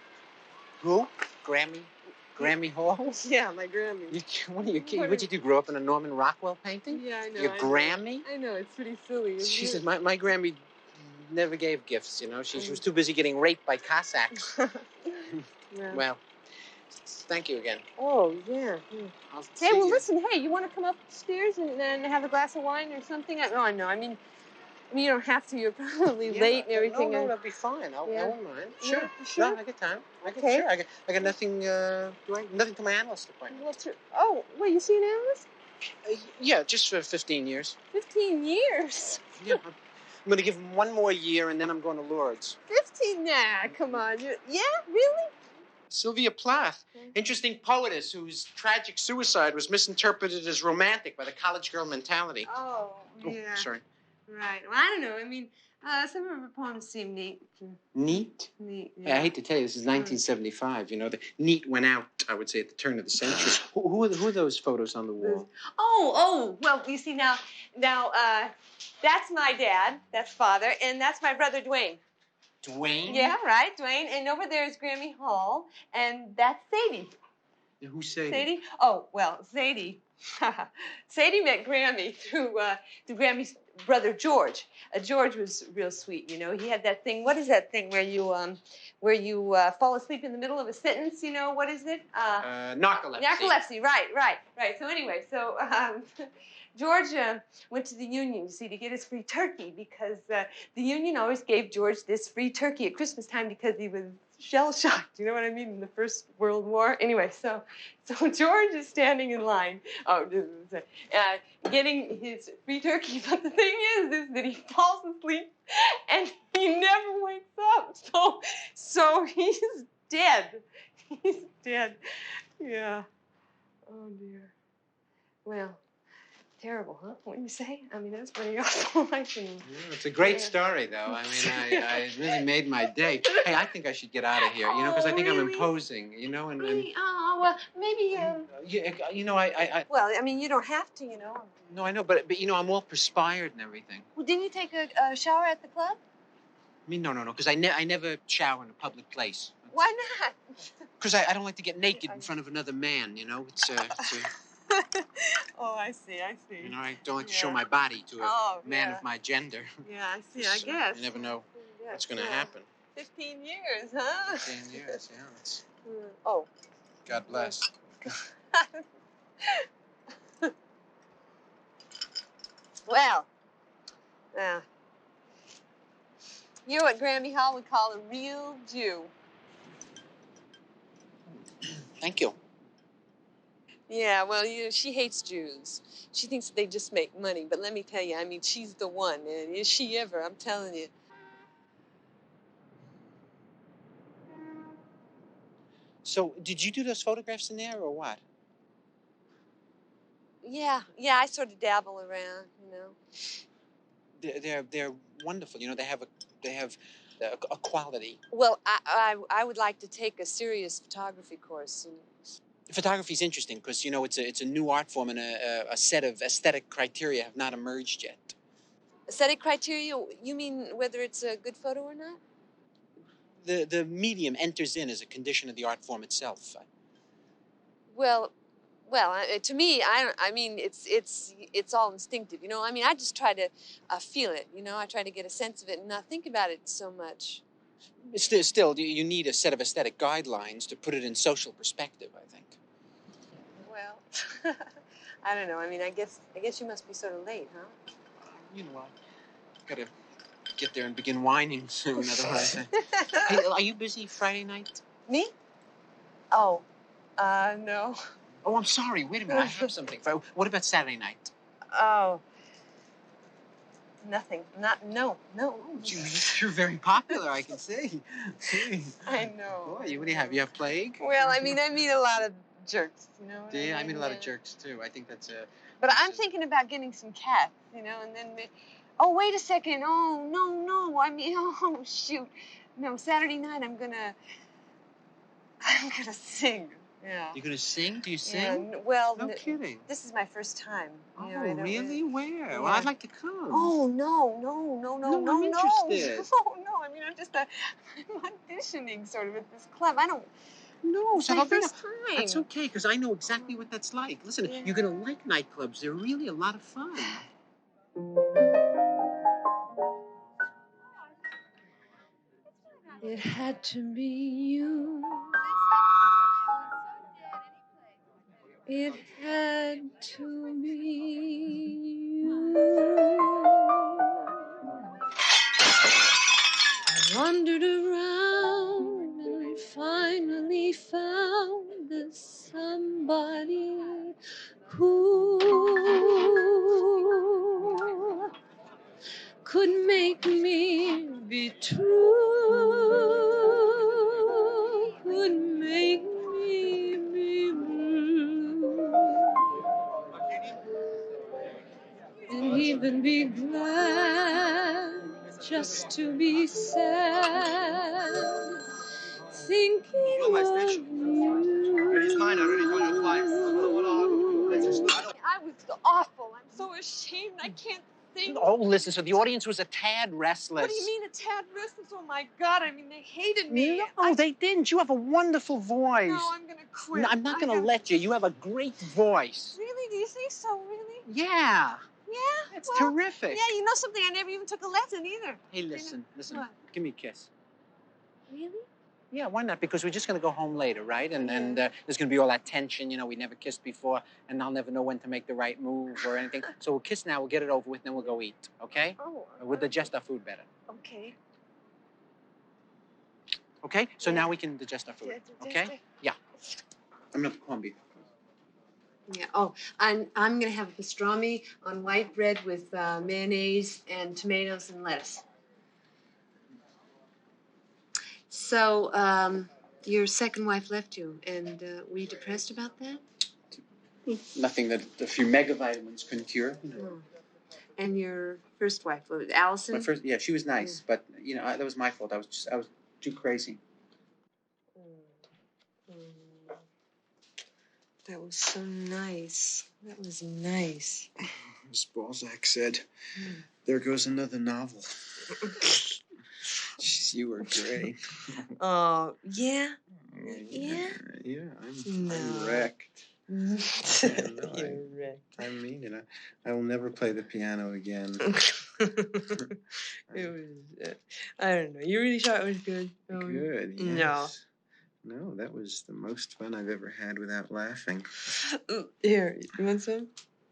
[SPEAKER 7] Who? Grammy Hall?
[SPEAKER 15] Yeah, my Grammy.
[SPEAKER 7] What are you kidding? What'd you do? Grow up in a Norman Rockwell painting?
[SPEAKER 15] Yeah, I know.
[SPEAKER 7] Your Grammy?
[SPEAKER 15] I know. It's pretty silly.
[SPEAKER 7] She says my Grammy never gave gifts. She was too busy getting raped by Cossacks.
[SPEAKER 15] Yeah.
[SPEAKER 7] Well, thank you again.
[SPEAKER 15] Oh, yeah. Hey, well, listen. Hey, you want to come upstairs and then have a glass of wine or something? No, I mean, you don't have to. You're probably late and everything.
[SPEAKER 7] No, that'll be fine. I won't mind. Sure.
[SPEAKER 15] Yeah, sure.
[SPEAKER 7] No, I got time.
[SPEAKER 15] Okay.
[SPEAKER 7] Sure. I got nothing. Nothing to my analyst appointment.
[SPEAKER 15] Oh, wait, you see an analyst?
[SPEAKER 7] Yeah, just for 15 years.
[SPEAKER 15] 15 years?
[SPEAKER 7] Yeah. I'm going to give him one more year, and then I'm going to Lourdes.
[SPEAKER 15] 15? Nah, come on. Yeah, really?
[SPEAKER 7] Sylvia Plath, interesting poetess whose tragic suicide was misinterpreted as romantic by the college girl mentality.
[SPEAKER 15] Oh, yeah.
[SPEAKER 7] Sorry.
[SPEAKER 15] Right. Well, I don't know. I mean, some of her poems seem neat.
[SPEAKER 7] Neat?
[SPEAKER 15] Neat,
[SPEAKER 7] I hate to tell you, this is 1975. The neat went out, I would say, at the turn of the century. Who are those photos on the wall?
[SPEAKER 15] Oh, well, you see, now, that's my dad, that's father, and that's my brother Dwayne.
[SPEAKER 7] Dwayne?
[SPEAKER 15] Yeah, right, Dwayne. And over there is Grammy Hall, and that's Sadie.
[SPEAKER 7] Who's Sadie?
[SPEAKER 15] Sadie? Oh, well, Sadie. Sadie met Grammy through Grammy's brother George. George was real sweet, He had that thing. What is that thing where you fall asleep in the middle of a sentence? What is it?
[SPEAKER 7] Narcolepsy.
[SPEAKER 15] Narcolepsy. Right. So anyway, George went to the Union, to get his free turkey because the Union always gave George this free turkey at Christmas time because he was shell-shocked, you know what I mean, in the First World War. Anyway, so George is standing in line, getting his free turkey, but the thing is that he falls asleep and he never wakes up, so he's dead. He's dead. Yeah. Oh, dear. Well, Terrible, huh? What do you say? I mean, that's pretty awful. I can...
[SPEAKER 2] It's a great story, though. I mean, I really made my day. Hey, I think I should get out of here, you know, because I think I'm imposing, you know, and
[SPEAKER 15] Really? Oh, well, maybe,
[SPEAKER 2] yeah, you know, I.
[SPEAKER 15] Well, I mean, you don't have to, you know.
[SPEAKER 2] No, I know, but you know, I'm all perspired and everything.
[SPEAKER 15] Well, didn't you take a shower at the club?
[SPEAKER 2] I mean, no, because I never shower in a public place.
[SPEAKER 15] Why not?
[SPEAKER 2] Because I don't like to get naked in front of another man, you know. It's
[SPEAKER 15] Oh, I see.
[SPEAKER 2] you know, I don't like to show my body to a man of my gender.
[SPEAKER 15] Yeah, I see, I guess.
[SPEAKER 2] You never know what's going to happen.
[SPEAKER 15] 15 years, huh?
[SPEAKER 2] 15 years, yeah. It's...
[SPEAKER 15] Oh.
[SPEAKER 2] God bless.
[SPEAKER 15] Well, you're what Grammy Hall would call a real Jew.
[SPEAKER 2] Thank you.
[SPEAKER 15] Yeah, well, she hates Jews. She thinks they just make money. But let me tell you, I mean, she's the one. And is she ever? I'm telling you.
[SPEAKER 2] So, did you do those photographs in there or what?
[SPEAKER 15] Yeah, I sort of dabble around, you know.
[SPEAKER 2] They're wonderful. You know, they have a quality.
[SPEAKER 15] Well, I would like to take a serious photography course.
[SPEAKER 2] Photography is interesting because, you know, it's a new art form and a set of aesthetic criteria have not emerged yet.
[SPEAKER 15] Aesthetic criteria? You mean whether it's a good photo or not?
[SPEAKER 2] The medium enters in as a condition of the art form itself.
[SPEAKER 15] Well, to me, I mean, it's all instinctive, you know. I mean, I just try to feel it, you know. I try to get a sense of it and not think about it so much.
[SPEAKER 2] Still, you need a set of aesthetic guidelines to put it in social perspective, I think.
[SPEAKER 15] Well, I don't know. I mean, I guess you must be sort of late, huh?
[SPEAKER 2] You know what? Gotta get there and begin whining soon, otherwise. Hey, are you busy Friday night?
[SPEAKER 15] Me? Oh, no.
[SPEAKER 2] Oh, I'm sorry. Wait a minute. I have something. What about Saturday night?
[SPEAKER 15] Oh. Nothing. No.
[SPEAKER 2] You're very popular, I can see.
[SPEAKER 15] I know.
[SPEAKER 2] Boy, what do you have? You have plague?
[SPEAKER 15] Well, I mean a lot of jerks, you know.
[SPEAKER 2] Yeah, I meet a lot of jerks, too. I think that's a...
[SPEAKER 15] But I'm thinking about getting some cats, you know, and then... Oh, wait a second. Oh, no. I mean, oh, shoot. No, Saturday night I'm gonna sing. Yeah.
[SPEAKER 2] You're gonna sing? Do you sing?
[SPEAKER 15] Yeah, well,
[SPEAKER 2] no kidding.
[SPEAKER 15] This is my first time.
[SPEAKER 2] Oh,
[SPEAKER 15] you know,
[SPEAKER 2] really? Where?
[SPEAKER 15] Yeah.
[SPEAKER 2] Well, I'd like to come.
[SPEAKER 15] Oh, no.
[SPEAKER 2] I'm interested.
[SPEAKER 15] No. I mean, I'm auditioning sort of at this club. I don't...
[SPEAKER 2] No,
[SPEAKER 15] it's my first time.
[SPEAKER 2] That's okay, because I know exactly what that's like. Listen, you're gonna like nightclubs. They're really a lot of fun.
[SPEAKER 15] It had to be you. It had to be you. I wandered around and finally found the somebody who could make me be true, could make me be blue, and even be glad just to be sad, thinking of you.
[SPEAKER 18] It's mine, I already told you twice.
[SPEAKER 15] I was awful. I'm so ashamed. I can't think.
[SPEAKER 2] Oh, listen, so the audience was a tad restless.
[SPEAKER 15] What do you mean a tad restless? Oh, my God. I mean, they hated me.
[SPEAKER 2] No, they didn't. You have a wonderful voice.
[SPEAKER 15] No, I'm going to quit.
[SPEAKER 2] No, I'm not going to let you. You have a great voice.
[SPEAKER 15] Really? Do you think so, really?
[SPEAKER 2] Yeah.
[SPEAKER 15] Yeah?
[SPEAKER 2] It's terrific.
[SPEAKER 15] Yeah, you know something? I never even took a lesson either.
[SPEAKER 2] Hey, listen.
[SPEAKER 15] What?
[SPEAKER 2] Give me a kiss.
[SPEAKER 15] Really?
[SPEAKER 2] Yeah, why not? Because we're just going to go home later, right? And there's going to be all that tension. You know, we never kissed before, and I'll never know when to make the right move or anything. So we'll kiss now, we'll get it over with, and then we'll go eat, okay?
[SPEAKER 15] Oh.
[SPEAKER 2] We'll digest our food better.
[SPEAKER 15] Okay.
[SPEAKER 2] Okay? So now we can digest our food, okay? Yeah. I'm going to have corned beef.
[SPEAKER 15] Yeah. Oh, I'm going to have pastrami on white bread with mayonnaise and tomatoes and lettuce. So, your second wife left you, and were you depressed about that?
[SPEAKER 2] Nothing that a few megavitamins couldn't cure.
[SPEAKER 15] And your first wife, was it Allison?
[SPEAKER 2] My first, yeah, she was nice, but that was my fault. I was too crazy.
[SPEAKER 15] That was so nice. That was nice.
[SPEAKER 2] As Balzac said, there goes another novel. Jeez, you were great.
[SPEAKER 15] Oh, yeah? Yeah?
[SPEAKER 2] Yeah, I'm wrecked. You're wrecked. I mean, I will never play the piano again.
[SPEAKER 15] It was, I don't know. You really thought it was good?
[SPEAKER 2] Good, yes. No, that was the most fun I've ever had without laughing.
[SPEAKER 15] Here, you want some?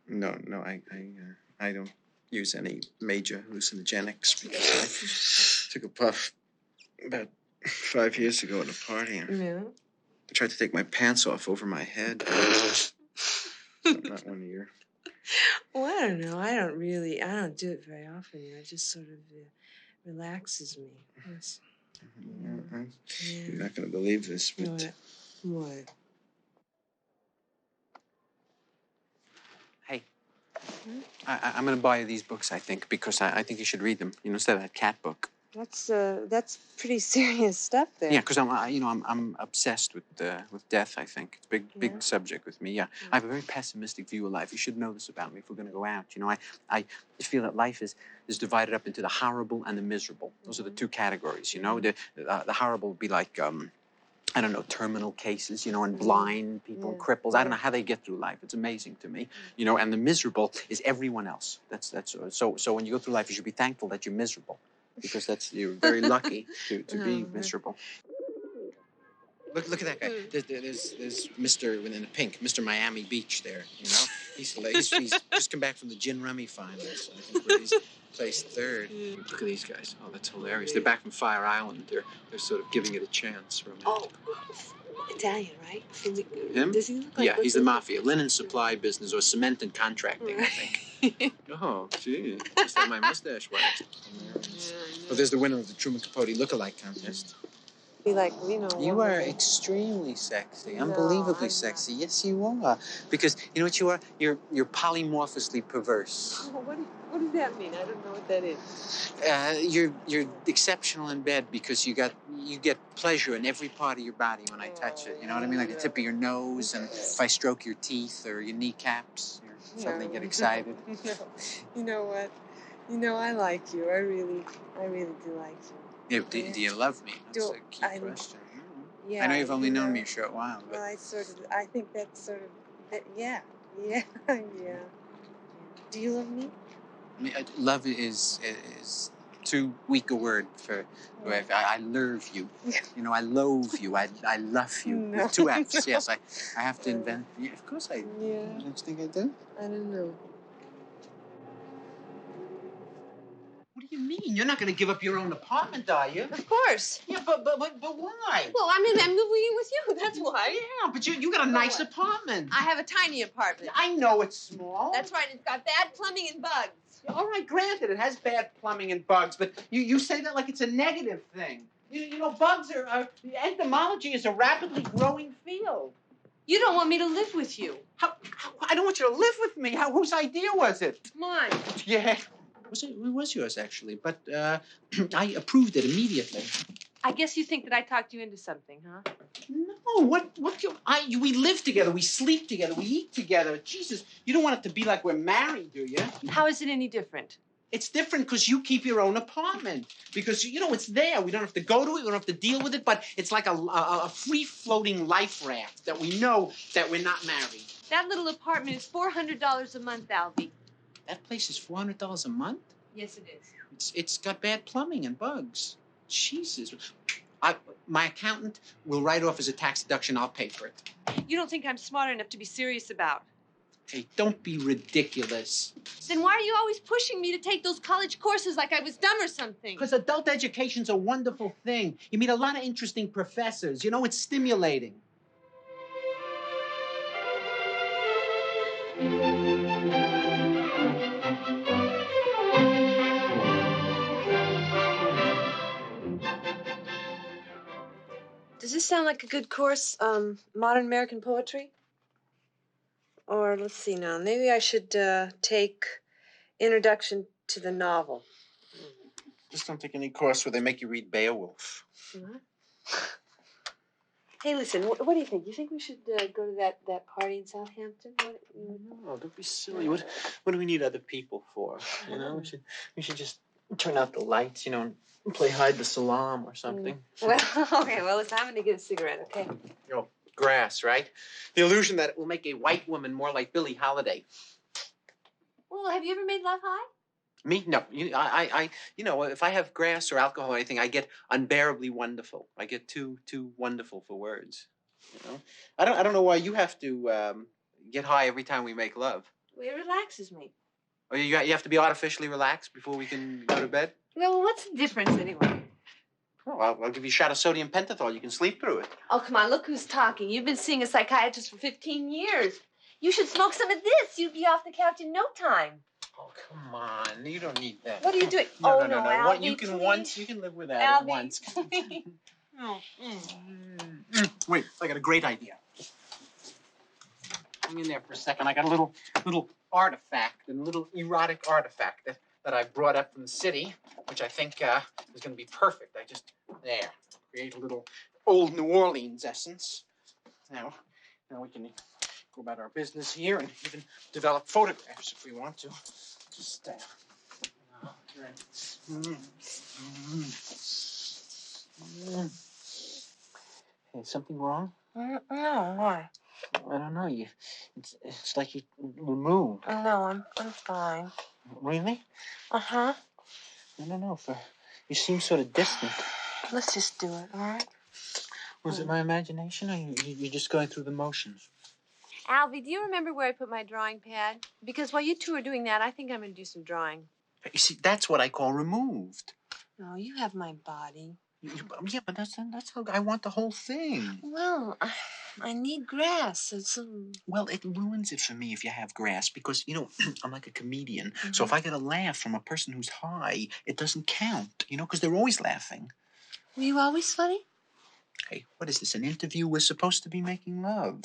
[SPEAKER 2] No, I don't use any major hallucinogenics because I took a puff about 5 years ago at a party.
[SPEAKER 15] Yeah.
[SPEAKER 2] I tried to take my pants off over my head. Not one of your...
[SPEAKER 15] Well, I don't know. I don't do it very often. It just sort of relaxes me.
[SPEAKER 2] You're not going to believe this, but...
[SPEAKER 15] What?
[SPEAKER 2] Hey, I'm going to buy you these books, I think, because I think you should read them, instead of that cat book.
[SPEAKER 15] That's pretty serious stuff there.
[SPEAKER 2] Yeah, because I'm obsessed with death. I think it's a big subject with me. Yeah, I have a very pessimistic view of life. You should know this about me if we're going to go out. I feel that life is divided up into the horrible and the miserable. Those are the two categories. The horrible would be like I don't know, terminal cases, and blind people, cripples. I don't know how they get through life. It's amazing to me, And the miserable is everyone else. That's so when you go through life, you should be thankful that you're miserable. Because you're very lucky to be miserable. Look at that guy. There's Mr. within the pink, Mr. Miami Beach there. He's just come back from the gin rummy finals. I think where he's placed third. Look at these guys. Oh, that's hilarious. They're back from Fire Island. They're sort of giving it a chance.
[SPEAKER 15] Oh, Italian, right?
[SPEAKER 2] Him?
[SPEAKER 15] Does he look like?
[SPEAKER 2] Yeah, he's the mafia, linen supply business or cement and contracting, I think. Oh, gee, just like my mustache waxed. Well, there's the winner of the Truman Capote lookalike contest. You are extremely sexy, unbelievably sexy. Yes, you are. Because you know what you are? You're polymorphously perverse.
[SPEAKER 15] What does that mean? I don't know what that is.
[SPEAKER 2] You're exceptional in bed because you get pleasure in every part of your body when I touch it. You know what I mean? Like the tip of your nose, and if I stroke your teeth or your kneecaps, you suddenly get excited.
[SPEAKER 15] You know what? I like you. I really do like you.
[SPEAKER 2] Yeah, do you love me? That's a key question. Yeah, I know you've only known me a short while, but...
[SPEAKER 15] Well, I think that's sort of, yeah. Do you love me?
[SPEAKER 2] I mean, love is too weak a word for... I love you. I loathe you. I love you.
[SPEAKER 15] No.
[SPEAKER 2] With two F's, yes. I have to invent... Yeah, of course I... Yeah. Don't you think I do?
[SPEAKER 15] I don't know.
[SPEAKER 2] What do you mean? You're not going to give up your own apartment, are you?
[SPEAKER 15] Of course.
[SPEAKER 2] Yeah, but why?
[SPEAKER 15] Well, I'm moving in with you. That's why.
[SPEAKER 2] Yeah, but you got a nice apartment.
[SPEAKER 15] I have a tiny apartment.
[SPEAKER 2] I know it's small.
[SPEAKER 15] That's right. It's got bad plumbing and bugs.
[SPEAKER 2] All right, granted, it has bad plumbing and bugs, but you say that like it's a negative thing. Bugs are entomology is a rapidly growing field.
[SPEAKER 15] You don't want me to live with you.
[SPEAKER 2] How I don't want you to live with me. Whose idea was it?
[SPEAKER 15] Mine.
[SPEAKER 2] Yeah. It was yours, actually, but I approved it immediately.
[SPEAKER 15] I guess you think that I talked you into something, huh?
[SPEAKER 2] No, we live together, we sleep together, we eat together. Jesus, you don't want it to be like we're married, do you?
[SPEAKER 15] How is it any different?
[SPEAKER 2] It's different because you keep your own apartment. Because, it's there. We don't have to go to it, we don't have to deal with it, but it's like a free-floating life raft that we know that we're not married.
[SPEAKER 15] That little apartment is $400 a month, Alvy.
[SPEAKER 2] That place is $400 a month?
[SPEAKER 15] Yes, it is.
[SPEAKER 2] It's got bad plumbing and bugs. Jesus. My accountant will write off as a tax deduction. I'll pay for it.
[SPEAKER 15] You don't think I'm smart enough to be serious about?
[SPEAKER 2] Hey, don't be ridiculous.
[SPEAKER 15] Then why are you always pushing me to take those college courses like I was dumb or something?
[SPEAKER 2] Because adult education's a wonderful thing. You meet a lot of interesting professors. It's stimulating.
[SPEAKER 15] Does this sound like a good course, modern American poetry?
[SPEAKER 8] Or let's see now. Maybe I should take Introduction to the Novel.
[SPEAKER 7] Just don't take any course where they make you read Beowulf.
[SPEAKER 8] What? Hey, listen. What do you think? You think we should go to that party in Southampton?
[SPEAKER 7] No, don't be silly. What do we need other people for? You know, we should just turn out the lights, you know, and play hide the salam or something.
[SPEAKER 8] Well, okay. Well, listen. I'm gonna get a cigarette. Okay.
[SPEAKER 7] Oh, grass, right? The illusion that it will make a white woman more like Billie Holiday.
[SPEAKER 8] Well, have you ever made love high?
[SPEAKER 7] Me? No. You know, if I have grass or alcohol or anything, I get unbearably wonderful. I get too wonderful for words. You know, I don't know why you have to get high every time we make love.
[SPEAKER 8] Well, it relaxes me.
[SPEAKER 7] Oh, you have to be artificially relaxed before we can go to bed?
[SPEAKER 8] Well, what's the difference anyway?
[SPEAKER 7] Oh, I'll give you a shot of sodium pentothal. You can sleep through it.
[SPEAKER 8] Oh, come on. Look who's talking. You've been seeing a psychiatrist for 15 years. You should smoke some of this. You'd be off the couch in no time.
[SPEAKER 7] Oh, come on. You don't need that.
[SPEAKER 8] What are you doing?
[SPEAKER 7] No,
[SPEAKER 8] Oh,
[SPEAKER 7] no.
[SPEAKER 8] Albie,
[SPEAKER 7] What you can
[SPEAKER 8] please.
[SPEAKER 7] you can live with that at
[SPEAKER 8] Albie,
[SPEAKER 7] once.
[SPEAKER 8] please.
[SPEAKER 7] Wait, I got a great idea. Hang in there for a second. I got a little artifact, a little erotic artifact that I brought up from the city, which I think is going to be perfect. I just, create a little old New Orleans essence. Now we can go about our business here and even develop photographs if we want to. Just, Hey, something wrong?
[SPEAKER 8] No, why?
[SPEAKER 7] I don't know. It's like you removed.
[SPEAKER 8] No, I'm fine.
[SPEAKER 7] Really?
[SPEAKER 8] Uh-huh.
[SPEAKER 7] I don't know. You seem sort of distant.
[SPEAKER 8] Let's just do it, all right?
[SPEAKER 7] Was it my imagination, or you just going through the motions?
[SPEAKER 8] Albie, do you remember where I put my drawing pad? Because while you two are doing that, I think I'm going to do some drawing.
[SPEAKER 7] You see, that's what I call removed.
[SPEAKER 8] No, you have my body.
[SPEAKER 7] Yeah, but that's how I want the whole thing.
[SPEAKER 8] Well, I need grass.
[SPEAKER 7] Well, it ruins it for me if you have grass because, you know, I'm like a comedian. Mm-hmm. So if I get a laugh from a person who's high, it doesn't count, you know, because they're always laughing.
[SPEAKER 8] Were you always funny?
[SPEAKER 7] Hey, what is this, an interview? We're supposed to be making love.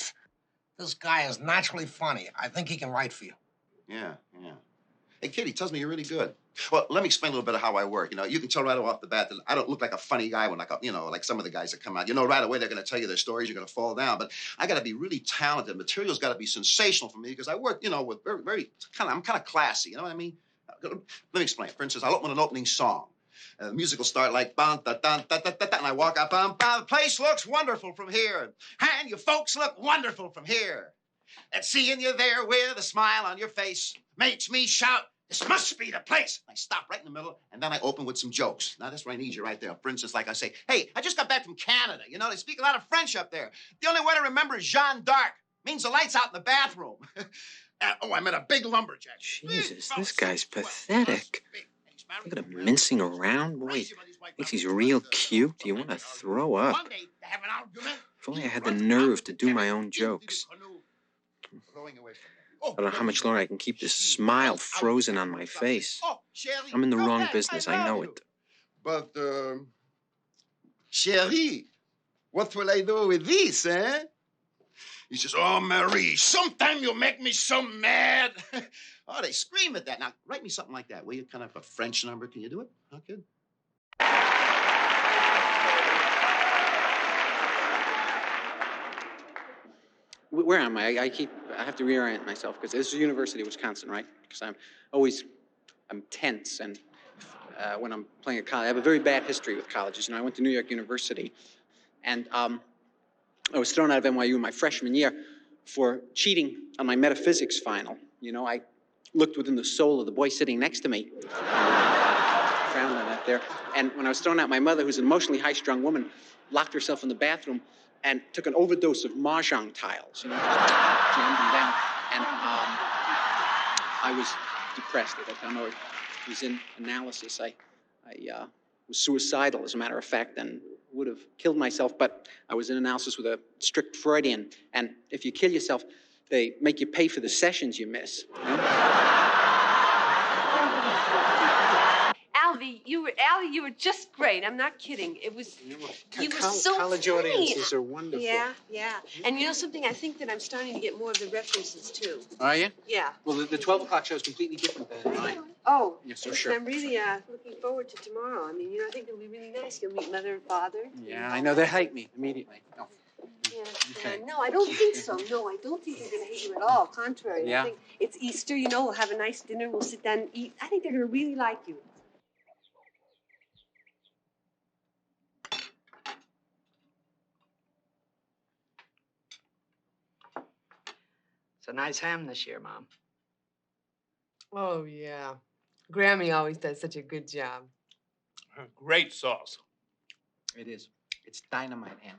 [SPEAKER 18] This guy is naturally funny. I think he can write for you.
[SPEAKER 19] Yeah. Hey, kid, he tells me you're really good. Well, let me explain a little bit of how I work. You know, you can tell right off the bat that I don't look like a funny guy when, like some of the guys that come out. You know, right away they're going to tell you their stories. You're going to fall down. But I got to be really talented. Material's got to be sensational for me because I work, you know, with I'm kind of classy. You know what I mean? Let me explain. For instance, I'll open an opening song. The music will start like bum da dun da da da da, and I walk up bum bum. The place looks wonderful from here, and you folks look wonderful from here. And seeing you there with a smile on your face makes me shout, "This must be the place!" I stop right in the middle, and then I open with some jokes. Now, that's where I need you right there. For instance, like I say, "Hey, I just got back from Canada. You know, they speak a lot of French up there. The only word I remember is Jeanne d'Arc. Means the lights out in the bathroom." I met a big lumberjack.
[SPEAKER 2] Jesus, this guy's pathetic. Look at him mincing around. Boy, thinks he's real cute. You want to throw up. If only I had the nerve to do my own jokes. I don't know how much longer I can keep this smile frozen on my face. I'm in the wrong business, I know it.
[SPEAKER 19] But, chérie, what will I do with this, eh? He says, "Oh, Marie, sometime you make me so mad." Oh, they scream at that. Now, write me something like that, will you? Kind of a French number. Can you do it? Oh, good.
[SPEAKER 2] Where am I? I have to reorient myself because this is the University of Wisconsin, right? Because I'm tense, and when I'm playing at college, I have a very bad history with colleges. You know, I went to New York University, and I was thrown out of NYU my freshman year for cheating on my metaphysics final. You know, I looked within the soul of the boy sitting next to me, frowned on that there, and when I was thrown out, my mother, who's an emotionally high-strung woman, locked herself in the bathroom and took an overdose of mahjong tiles, you know, just jammed them down. And I was depressed at that time. I was in analysis. I was suicidal, as a matter of fact, and would have killed myself, but I was in analysis with a strict Freudian. And if you kill yourself, they make you pay for the sessions you miss. You know?
[SPEAKER 8] Albie, you
[SPEAKER 15] Allie, you were just great. I'm not kidding. It was, you were so
[SPEAKER 7] College
[SPEAKER 15] funny.
[SPEAKER 7] audiences are wonderful.
[SPEAKER 15] Yeah, yeah. And you know something? I think that I'm starting to get more of the references, too.
[SPEAKER 2] Are you?
[SPEAKER 15] Yeah.
[SPEAKER 2] Well, the 12 o'clock show is completely different than mine.
[SPEAKER 15] Oh.
[SPEAKER 2] Yes, so
[SPEAKER 15] listen,
[SPEAKER 2] sure.
[SPEAKER 15] I'm really looking forward to tomorrow. I mean, I think it'll be really nice. You'll meet Mother and Father.
[SPEAKER 2] Yeah, I know. They hate me immediately. Oh.
[SPEAKER 15] Yeah.
[SPEAKER 2] Okay.
[SPEAKER 15] No, I don't think so. No, I don't think they're going to hate you at all. Contrary.
[SPEAKER 2] Yeah?
[SPEAKER 15] I think it's Easter, we'll have a nice dinner. We'll sit down and eat. I think they're going to really like you.
[SPEAKER 20] It's a nice ham this year, Mom.
[SPEAKER 21] Oh, yeah. Grammy always does such a good job.
[SPEAKER 17] Great sauce.
[SPEAKER 2] It is. It's dynamite ham.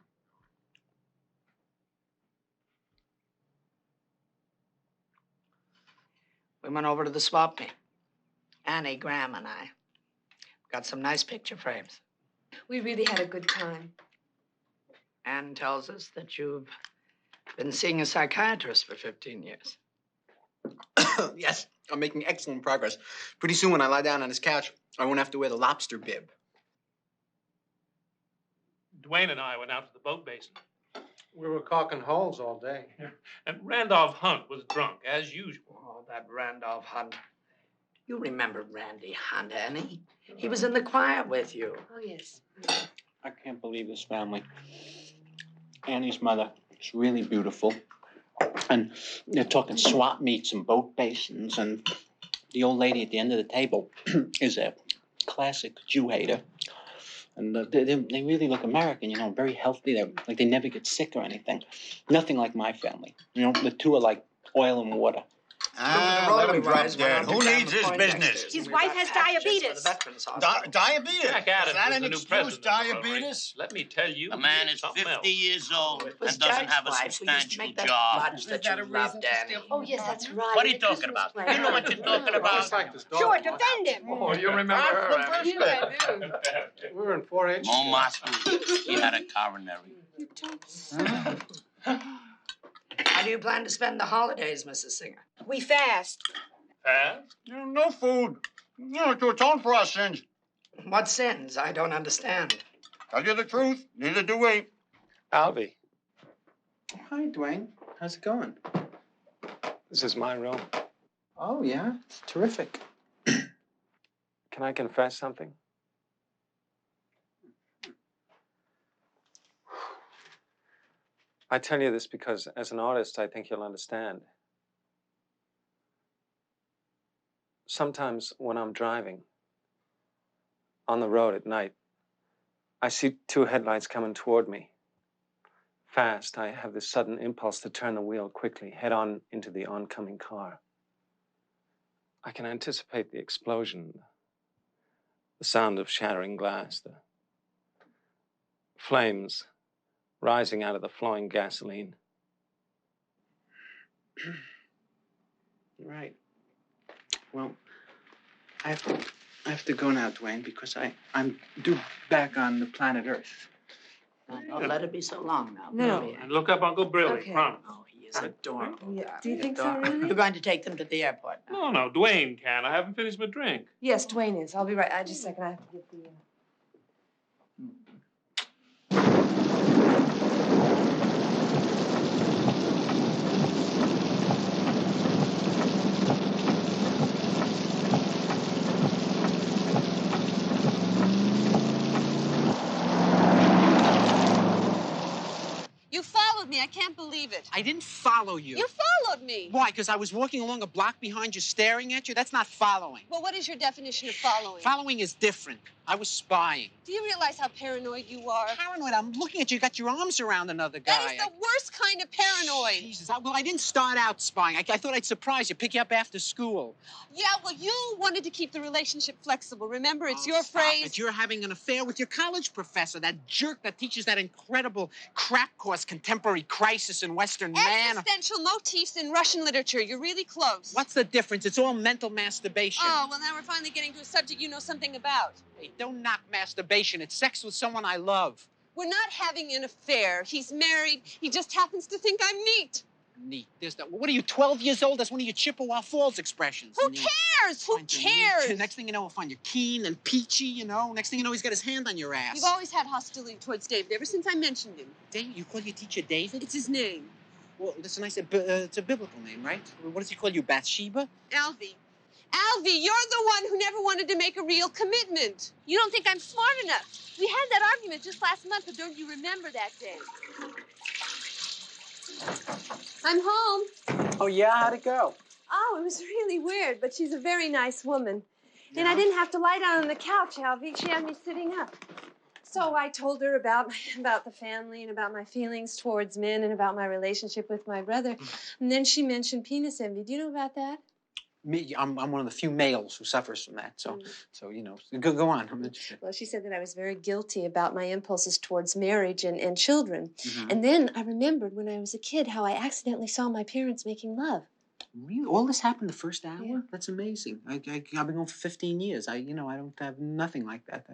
[SPEAKER 20] We went over to the swap meet. Annie, Graham, and I. Got some nice picture frames.
[SPEAKER 21] We really had a good time.
[SPEAKER 20] Anne tells us that you've been seeing a psychiatrist for 15 years.
[SPEAKER 2] Yes, I'm making excellent progress. Pretty soon when I lie down on his couch, I won't have to wear the lobster bib.
[SPEAKER 17] Dwayne and I went out to the boat basin.
[SPEAKER 7] We were caulking holes all day.
[SPEAKER 17] And Randolph Hunt was drunk, as usual.
[SPEAKER 20] Oh, that Randolph Hunt. You remember Randy Hunt, Annie? He was in the choir with you.
[SPEAKER 21] Oh, yes.
[SPEAKER 2] I can't believe this family. Annie's mother is really beautiful. And they're talking swap meets and boat basins. And the old lady at the end of the table is a classic Jew hater. And they really look American, very healthy. They're like they never get sick or anything. Nothing like my family. The two are like oil and water.
[SPEAKER 18] Let him drop dead. Who needs his business?
[SPEAKER 3] His wife has diabetes.
[SPEAKER 18] Diabetes?
[SPEAKER 17] Jack
[SPEAKER 18] Is
[SPEAKER 17] Adams
[SPEAKER 18] that
[SPEAKER 17] is
[SPEAKER 18] an
[SPEAKER 17] the new
[SPEAKER 18] excuse,
[SPEAKER 17] president.
[SPEAKER 18] diabetes?
[SPEAKER 17] Let me tell you.
[SPEAKER 18] The man is
[SPEAKER 17] something
[SPEAKER 18] 50
[SPEAKER 17] else.
[SPEAKER 18] years old
[SPEAKER 20] It was
[SPEAKER 18] and doesn't
[SPEAKER 20] Jack's
[SPEAKER 18] have a
[SPEAKER 20] wife who used to
[SPEAKER 18] substantial
[SPEAKER 20] make that
[SPEAKER 18] job.
[SPEAKER 20] fudge that you loved, Annie.
[SPEAKER 21] Oh, yes, that's right.
[SPEAKER 18] What are you talking about? You know what you're talking about?
[SPEAKER 3] Sure, defend him.
[SPEAKER 17] Oh, you remember her, Annie?
[SPEAKER 21] Yeah, I do.
[SPEAKER 7] We were in 4-H.
[SPEAKER 18] Montmartre. He had a coronary.
[SPEAKER 21] You don't say.
[SPEAKER 20] How do you plan to spend the holidays, Mrs. Singer?
[SPEAKER 3] We fast.
[SPEAKER 17] Fast?
[SPEAKER 18] No food. To atone for our sins.
[SPEAKER 20] What sins? I don't understand.
[SPEAKER 18] Tell you the truth, neither do we.
[SPEAKER 17] Alvy,
[SPEAKER 2] Hi, Dwayne. How's it going?
[SPEAKER 22] This is my room.
[SPEAKER 2] Oh, yeah? It's terrific.
[SPEAKER 22] Can I confess something? I tell you this because, as an artist, I think you'll understand. Sometimes when I'm driving on the road at night, I see two headlights coming toward me. Fast, I have this sudden impulse to turn the wheel quickly, head on into the oncoming car. I can anticipate the explosion, the sound of shattering glass, the flames rising out of the flowing gasoline.
[SPEAKER 2] Right. Well, I have to go now, Dwayne, because I'm due back on the planet Earth.
[SPEAKER 20] Don't let it be so long now.
[SPEAKER 21] No.
[SPEAKER 20] Baby.
[SPEAKER 17] and look up Uncle Billy,
[SPEAKER 21] Okay.
[SPEAKER 17] promise.
[SPEAKER 20] Oh, he is adorable.
[SPEAKER 21] Yeah.
[SPEAKER 20] darling,
[SPEAKER 21] Do you think so,
[SPEAKER 20] adorable.
[SPEAKER 21] really?
[SPEAKER 20] You're going to take them to the airport now.
[SPEAKER 17] No, Dwayne can. I haven't finished my drink.
[SPEAKER 21] Yes, Dwayne is. I'll be right. Just a second. I have to get the...
[SPEAKER 15] You followed me. I can't believe it.
[SPEAKER 7] I didn't follow you.
[SPEAKER 15] You followed me.
[SPEAKER 7] Why? Because I was walking along a block behind you staring at you? That's not following.
[SPEAKER 15] Well, what is your definition of following?
[SPEAKER 7] Following is different. I was spying.
[SPEAKER 15] Do you realize how paranoid you are?
[SPEAKER 7] Paranoid? I'm looking at you. You got your arms around another guy.
[SPEAKER 15] That is the worst kind of paranoid.
[SPEAKER 7] Jesus. Well, I didn't start out spying. I thought I'd surprise you, pick you up after school.
[SPEAKER 15] Yeah, well, you wanted to keep the relationship flexible. Remember, it's your
[SPEAKER 7] Stop
[SPEAKER 15] phrase.
[SPEAKER 7] it. You're having an affair with your college professor, that jerk that teaches that incredible crap course, Contemporary Crisis in Western Man.
[SPEAKER 15] Existential motifs in Russian literature. You're really close.
[SPEAKER 7] What's the difference? It's all mental masturbation.
[SPEAKER 15] Oh, well, now we're finally getting to a subject you know something about.
[SPEAKER 7] Hey, don't knock masturbation. It's sex with someone I love.
[SPEAKER 15] We're not having an affair. He's married. He just happens to think I'm neat.
[SPEAKER 7] Neat. There's that. What are you, 12 years old? That's one of your Chippewa Falls expressions.
[SPEAKER 8] Who
[SPEAKER 7] Neat.
[SPEAKER 8] cares? Who cares?
[SPEAKER 7] Next thing you know, we'll find you keen and peachy, you know. Next thing you know, he's got his hand on your ass.
[SPEAKER 8] You've always had hostility towards David ever since I mentioned him.
[SPEAKER 7] David? You call your teacher David?
[SPEAKER 8] It's his name.
[SPEAKER 7] Well, listen, I said it's a biblical name, right? What does he call you, Bathsheba?
[SPEAKER 8] Alvy. Alvy, you're the one who never wanted to make a real commitment. You don't think I'm smart enough. We had that argument just last month, but don't you remember that day? I'm home.
[SPEAKER 7] Oh, yeah? How'd it go?
[SPEAKER 15] Oh, it was really weird, but she's a very nice woman. Yeah. And I didn't have to lie down on the couch, Alvy. She had me sitting up. So I told her about the family and about my feelings towards men and about my relationship with my brother. And then she mentioned penis envy. Do you know about that?
[SPEAKER 2] Me, I'm one of the few males who suffers from that. So you know, go on. I'm interested.
[SPEAKER 15] Well, she said that I was very guilty about my impulses towards marriage and children.
[SPEAKER 2] Mhm.
[SPEAKER 15] And then I remembered when I was a kid how I accidentally saw my parents making love.
[SPEAKER 2] Really? All this happened the first hour? Yeah. That's amazing. I've been going for 15 years. I don't have nothing like that.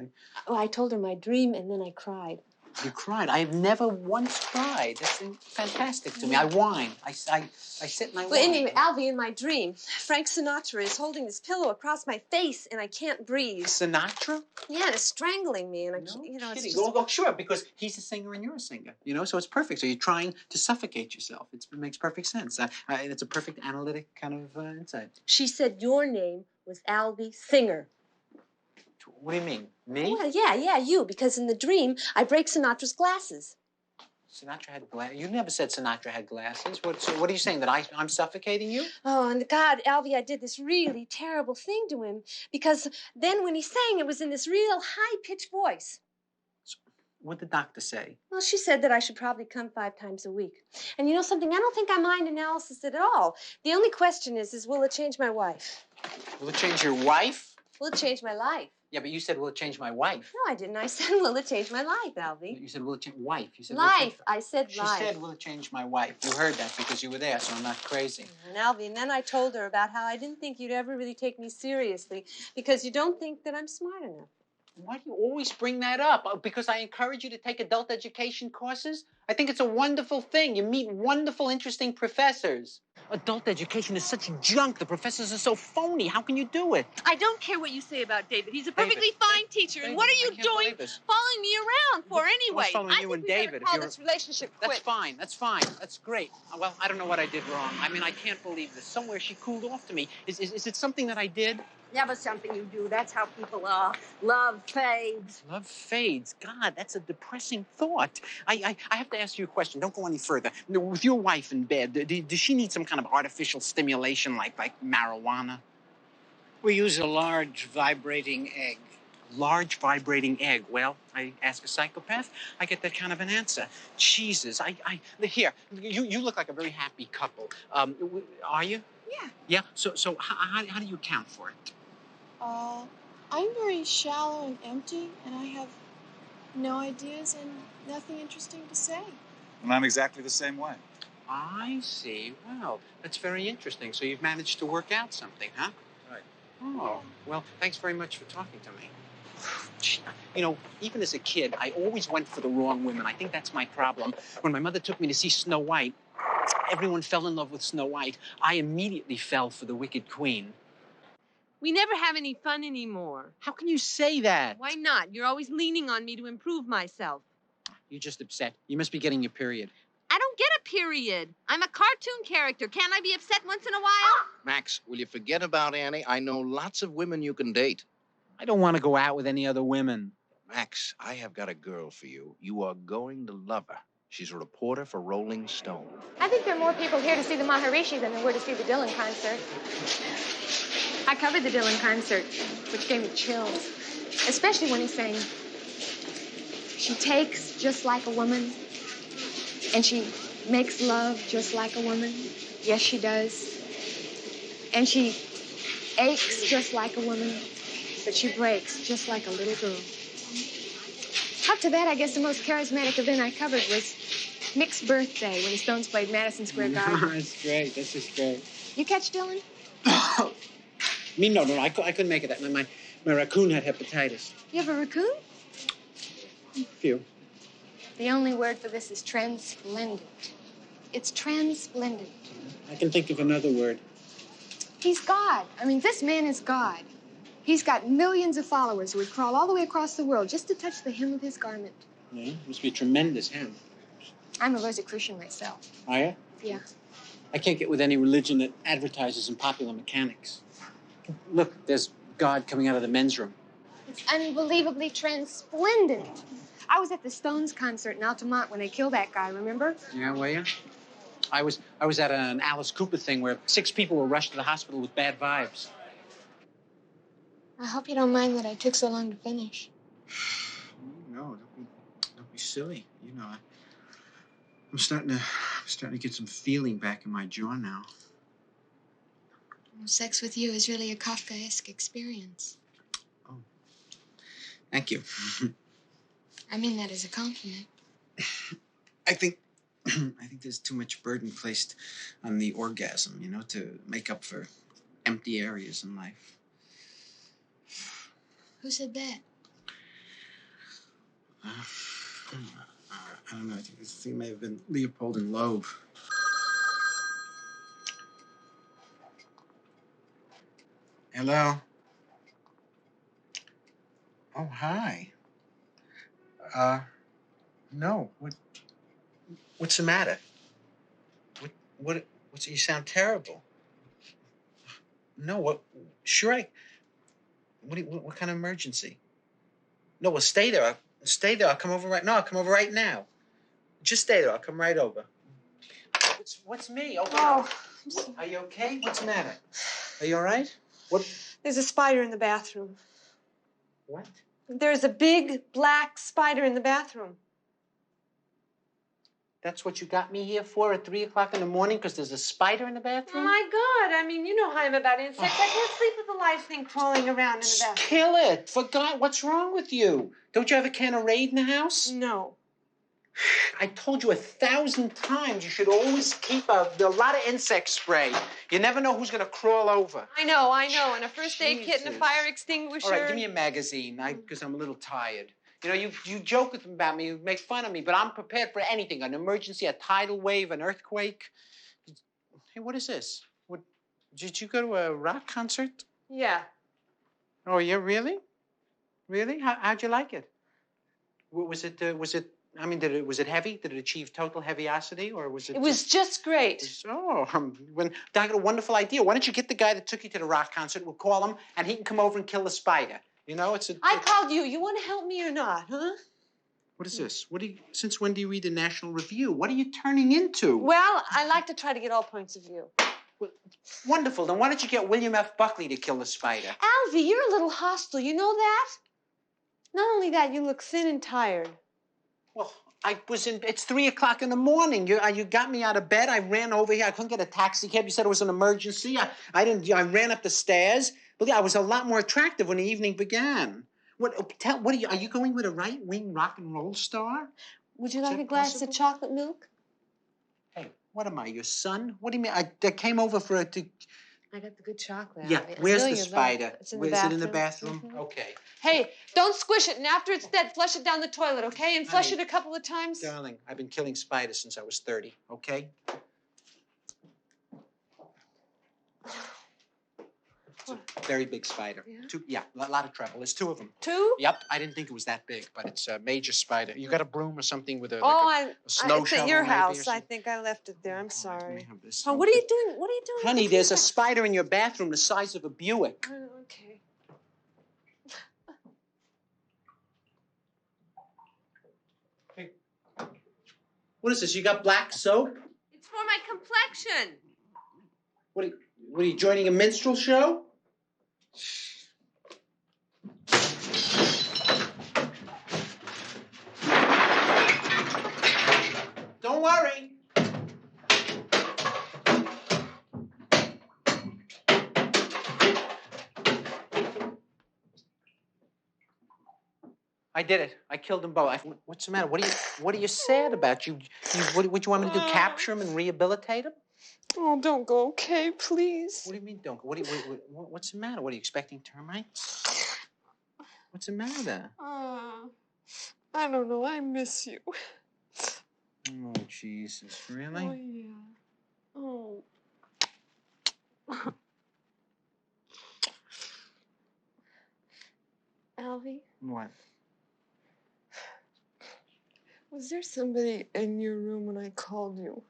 [SPEAKER 15] I told her my dream, and then I cried.
[SPEAKER 2] You cried? I have never once cried. That's fantastic to me. I whine. I sit and I whine.
[SPEAKER 15] Well, anyway, Alvy, in my dream, Frank Sinatra is holding this pillow across my face, and I can't breathe.
[SPEAKER 2] Sinatra?
[SPEAKER 15] Yeah, it's strangling me, and it's just...
[SPEAKER 2] Well, sure, because he's a singer and you're a singer, so it's perfect. So you're trying to suffocate yourself. It makes perfect sense. It's a perfect analytic kind of insight.
[SPEAKER 15] She said your name was Alvy Singer.
[SPEAKER 2] What do you mean? Me?
[SPEAKER 15] Well, yeah, you, because in the dream, I break Sinatra's glasses.
[SPEAKER 2] Sinatra had glasses? You never said Sinatra had glasses. What are you saying, that I'm suffocating you?
[SPEAKER 15] Oh, and God, Alvy, I did this really terrible thing to him, because then when he sang, it was in this real high-pitched voice.
[SPEAKER 2] So, what did the doctor say?
[SPEAKER 15] Well, she said that I should probably come 5 times a week. And you know something? I don't think I mind analysis at all. The only question is will it change my wife?
[SPEAKER 2] Will it change your wife?
[SPEAKER 15] Will it change my life?
[SPEAKER 2] Yeah, but you said, will it change my wife?
[SPEAKER 15] No, I didn't. I said, will it change my life, Alvy?
[SPEAKER 2] You said, will it change wife? You said,
[SPEAKER 15] life. I said life.
[SPEAKER 2] She said, will it change my wife? You heard that because you were there, so I'm not crazy.
[SPEAKER 15] And Alvy, and then I told her about how I didn't think you'd ever really take me seriously because you don't think that I'm smart enough.
[SPEAKER 2] Why do you always bring that up? Because I encourage you to take adult education courses? I think it's a wonderful thing. You meet wonderful, interesting professors. Adult education is such junk. The professors are so phony. How can you do it?
[SPEAKER 8] I don't care what you say about David. He's a perfectly fine teacher. And what are you doing following me around for anyway?
[SPEAKER 2] What's following you and David?
[SPEAKER 8] Call this relationship quit.
[SPEAKER 2] That's fine. That's fine. That's great. Well, I don't know what I did wrong. I mean, I can't believe this. Somewhere she cooled off to me. Is it something that I did?
[SPEAKER 8] Never something you do. That's how people are. Love fades.
[SPEAKER 2] Love fades. God, that's a depressing thought. I have to ask you a question. Don't go any further. With your wife in bed, does she need some kind of artificial stimulation like marijuana?
[SPEAKER 1] We use a large vibrating egg.
[SPEAKER 2] Large vibrating egg. Well, I ask a psychopath, I get that kind of an answer. Jesus, here, you look like a very happy couple. Are you?
[SPEAKER 6] Yeah.
[SPEAKER 2] Yeah? So how do you account for it?
[SPEAKER 6] I'm very shallow and empty, and I have no ideas and nothing interesting to say.
[SPEAKER 23] And I'm exactly the same way.
[SPEAKER 2] I see. Well, that's very interesting. So you've managed to work out something, huh?
[SPEAKER 23] Right.
[SPEAKER 2] Oh, well, thanks very much for talking to me. Even as a kid, I always went for the wrong women. I think that's my problem. When my mother took me to see Snow White, everyone fell in love with Snow White. I immediately fell for the Wicked Queen.
[SPEAKER 8] We never have any fun anymore.
[SPEAKER 2] How can you say that?
[SPEAKER 8] Why not? You're always leaning on me to improve myself.
[SPEAKER 2] You're just upset. You must be getting your period.
[SPEAKER 8] I don't get a period. I'm a cartoon character. Can't I be upset once in a while?
[SPEAKER 18] Max, will you forget about Annie? I know lots of women you can date.
[SPEAKER 2] I don't want to go out with any other women.
[SPEAKER 18] Max, I have got a girl for you. You are going to love her. She's a reporter for Rolling Stone.
[SPEAKER 16] I think there are more people here to see the Maharishi than there were to see the Dylan concert. I covered the Dylan concert, which gave me chills, especially when he sang, "She takes just like a woman, and she makes love just like a woman. Yes, she does. And she aches just like a woman, but she breaks just like a little girl." After that, I guess the most charismatic event I covered was Mick's birthday when the Stones played Madison Square Garden.
[SPEAKER 2] That's great. That's just great.
[SPEAKER 16] You catch Dylan?
[SPEAKER 2] Me? No. I couldn't make it. My raccoon had hepatitis.
[SPEAKER 16] You have a raccoon?
[SPEAKER 2] A few.
[SPEAKER 16] The only word for this is transplendent. It's transplendent.
[SPEAKER 7] I can think of another word.
[SPEAKER 16] He's God. I mean, this man is God. He's got millions of followers who would crawl all the way across the world just to touch the hem of his garment.
[SPEAKER 7] Yeah, must be a tremendous hem.
[SPEAKER 16] I'm a Rosicrucian myself.
[SPEAKER 7] Are you?
[SPEAKER 16] Yeah.
[SPEAKER 7] I can't get with any religion that advertises in popular mechanics. Look, there's God coming out of the men's room.
[SPEAKER 16] It's unbelievably transplendent. I was at the Stones concert in Altamont when they killed that guy, remember?
[SPEAKER 7] Yeah, were you? I was at an Alice Cooper thing where 6 people were rushed to the hospital with bad vibes.
[SPEAKER 16] I hope you don't mind that I took so long to finish.
[SPEAKER 7] No, don't be silly. You know, I'm starting to get some feeling back in my jaw now.
[SPEAKER 16] Sex with you is really a Kafkaesque experience.
[SPEAKER 7] Oh, thank you.
[SPEAKER 16] I mean that as a compliment.
[SPEAKER 7] I think there's too much burden placed on the orgasm, you know, to make up for empty areas in life.
[SPEAKER 16] Who said that?
[SPEAKER 7] I don't know. I think this thing may have been Leopold and Loeb. Hello? Oh, hi. No. What's the matter? What's, you sound terrible. No, what kind of emergency? No, well, stay there. I'll come over right now. I'll come over right now. Just stay there. I'll come right over. What's me? Oh, are you okay? What's the matter? Are you all right? What?
[SPEAKER 15] There's a spider in the bathroom.
[SPEAKER 7] What?
[SPEAKER 15] There's a big black spider in the bathroom.
[SPEAKER 7] That's what you got me here for at 3 o'clock in the morning because there's a spider in the
[SPEAKER 15] Oh,
[SPEAKER 7] bathroom?
[SPEAKER 15] my God. I mean, you know how I'm about insects. I can't sleep with a live thing crawling around in the bathroom.
[SPEAKER 7] Kill it. For God, what's wrong with you? Don't you have a can of Raid in the house?
[SPEAKER 15] No.
[SPEAKER 7] I told you 1,000 times you should always keep a lot of insect spray. You never know who's going to crawl over.
[SPEAKER 15] I know. And a first aid kit and a fire extinguisher.
[SPEAKER 7] All right, give me a magazine because I'm a little tired. You know, you joke with about me, you make fun of me, but I'm prepared for anything, an emergency, a tidal wave, an earthquake. Hey, what is this? Did you go to a rock concert?
[SPEAKER 15] Yeah.
[SPEAKER 7] Oh, yeah, really? Really? How'd you like it? Was it heavy? Did it achieve total heaviosity, or was it?
[SPEAKER 15] It was just great.
[SPEAKER 7] I got a wonderful idea. Why don't you get the guy that took you to the rock concert? We'll call him, and he can come over and kill the spider. You know,
[SPEAKER 15] I called you. You want to help me or not, huh?
[SPEAKER 7] What is this? Since when do you read the National Review? What are you turning into?
[SPEAKER 15] Well, I like to try to get all points of view.
[SPEAKER 7] Well, wonderful. Then why don't you get William F. Buckley to kill the spider?
[SPEAKER 15] Alvy, you're a little hostile. You know that? Not only that, you look thin and tired.
[SPEAKER 7] Well, it's 3 o'clock in the morning. You got me out of bed. I ran over here. I couldn't get a taxi cab. You said it was an emergency. I ran up the stairs. But I was a lot more attractive when the evening began. Are you going with a right-wing rock and roll star?
[SPEAKER 15] Would you like a glass of chocolate milk?
[SPEAKER 7] Hey, what am I, your son? What do you mean? I came over for a...
[SPEAKER 15] I got the good chocolate.
[SPEAKER 7] Yeah, where's the spider?
[SPEAKER 15] It's in
[SPEAKER 7] Is
[SPEAKER 15] the bathroom.
[SPEAKER 7] it in the bathroom?
[SPEAKER 15] Mm-hmm.
[SPEAKER 7] Okay.
[SPEAKER 15] Hey, don't squish it, and after it's dead, flush it down the toilet, okay? And flush it a couple of times.
[SPEAKER 7] Darling, I've been killing spiders since I was 30, okay? It's a very big spider.
[SPEAKER 15] Yeah?
[SPEAKER 7] A lot of trouble. There's 2 of them.
[SPEAKER 15] 2?
[SPEAKER 7] Yep. I didn't think it was that big, but it's a major spider. You got a broom or something with a
[SPEAKER 15] It's
[SPEAKER 7] snow
[SPEAKER 15] at
[SPEAKER 7] shovel
[SPEAKER 15] your
[SPEAKER 7] maybe or
[SPEAKER 15] house.
[SPEAKER 7] something?
[SPEAKER 15] I think I left it there. I'm sorry.
[SPEAKER 7] Let me have this.
[SPEAKER 15] Oh, what are you doing? What are you doing?
[SPEAKER 7] Honey, there's a spider in your bathroom the size of a Buick.
[SPEAKER 15] Oh, okay.
[SPEAKER 7] Hey. What is this? You got black soap?
[SPEAKER 15] It's for my complexion.
[SPEAKER 7] What are you joining a minstrel show? Don't worry. I did it. I killed them both. What's the matter? What are you sad about? What you want me to do? Capture them and rehabilitate them?
[SPEAKER 15] Oh, don't go, okay, please.
[SPEAKER 7] What do you mean, don't go? What's the matter? What are you expecting, termites? What's the matter?
[SPEAKER 15] I don't know. I miss you.
[SPEAKER 7] Oh, Jesus, really?
[SPEAKER 6] Oh, yeah. Oh. Alvy,
[SPEAKER 7] What?
[SPEAKER 6] was there somebody in your room when I called you?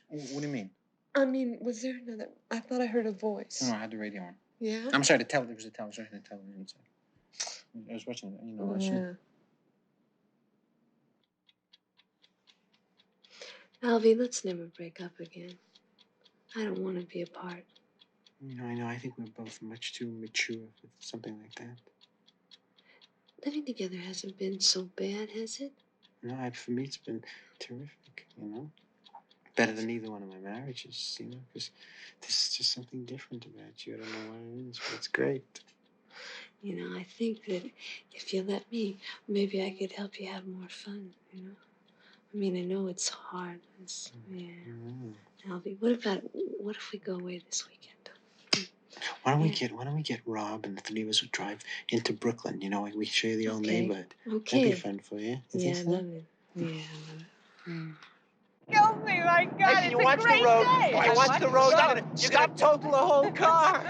[SPEAKER 7] What do you mean?
[SPEAKER 6] I mean, was there another? I thought I heard a voice.
[SPEAKER 7] No, I had the radio on.
[SPEAKER 6] Yeah?
[SPEAKER 7] I'm sorry, there was a television. So I was watching, I shouldn't.
[SPEAKER 6] Alvy, let's never break up again. I don't want to be apart.
[SPEAKER 7] I know. I think we're both much too mature for something like that.
[SPEAKER 6] Living together hasn't been so bad, has it?
[SPEAKER 7] No, for me, it's been terrific, Better than either one of my marriages, because there's just something different about you. I don't know what it is, but it's great.
[SPEAKER 6] I think that if you let me, maybe I could help you have more fun, I mean, I know it's hard. Alvy, what if we go away this weekend?
[SPEAKER 7] Why don't we get Rob and the three of us would drive into Brooklyn? We can show you the old neighborhood.
[SPEAKER 6] Okay.
[SPEAKER 7] That'd be fun for you. You think so?
[SPEAKER 6] I love it. Yeah, I love it.
[SPEAKER 7] Kill me, my God! Hey, you watch the road. I watch the road. You're gonna total the whole car.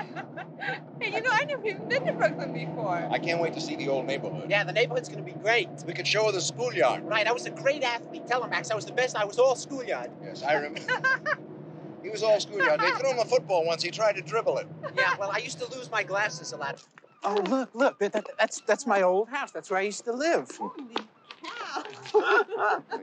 [SPEAKER 15] Hey, I never even been to Brooklyn before.
[SPEAKER 18] I can't wait to see the old neighborhood.
[SPEAKER 7] Yeah, the neighborhood's gonna be great.
[SPEAKER 18] We could show her the schoolyard.
[SPEAKER 7] Right, I was a great athlete. Tell him, Max, I was the best. I was all schoolyard.
[SPEAKER 18] Yes, I remember. He was all schoolyard. They threw him a football once. He tried to dribble it.
[SPEAKER 7] Yeah, well, I used to lose my glasses a lot. Oh, look, that's my old house. That's where I used to live.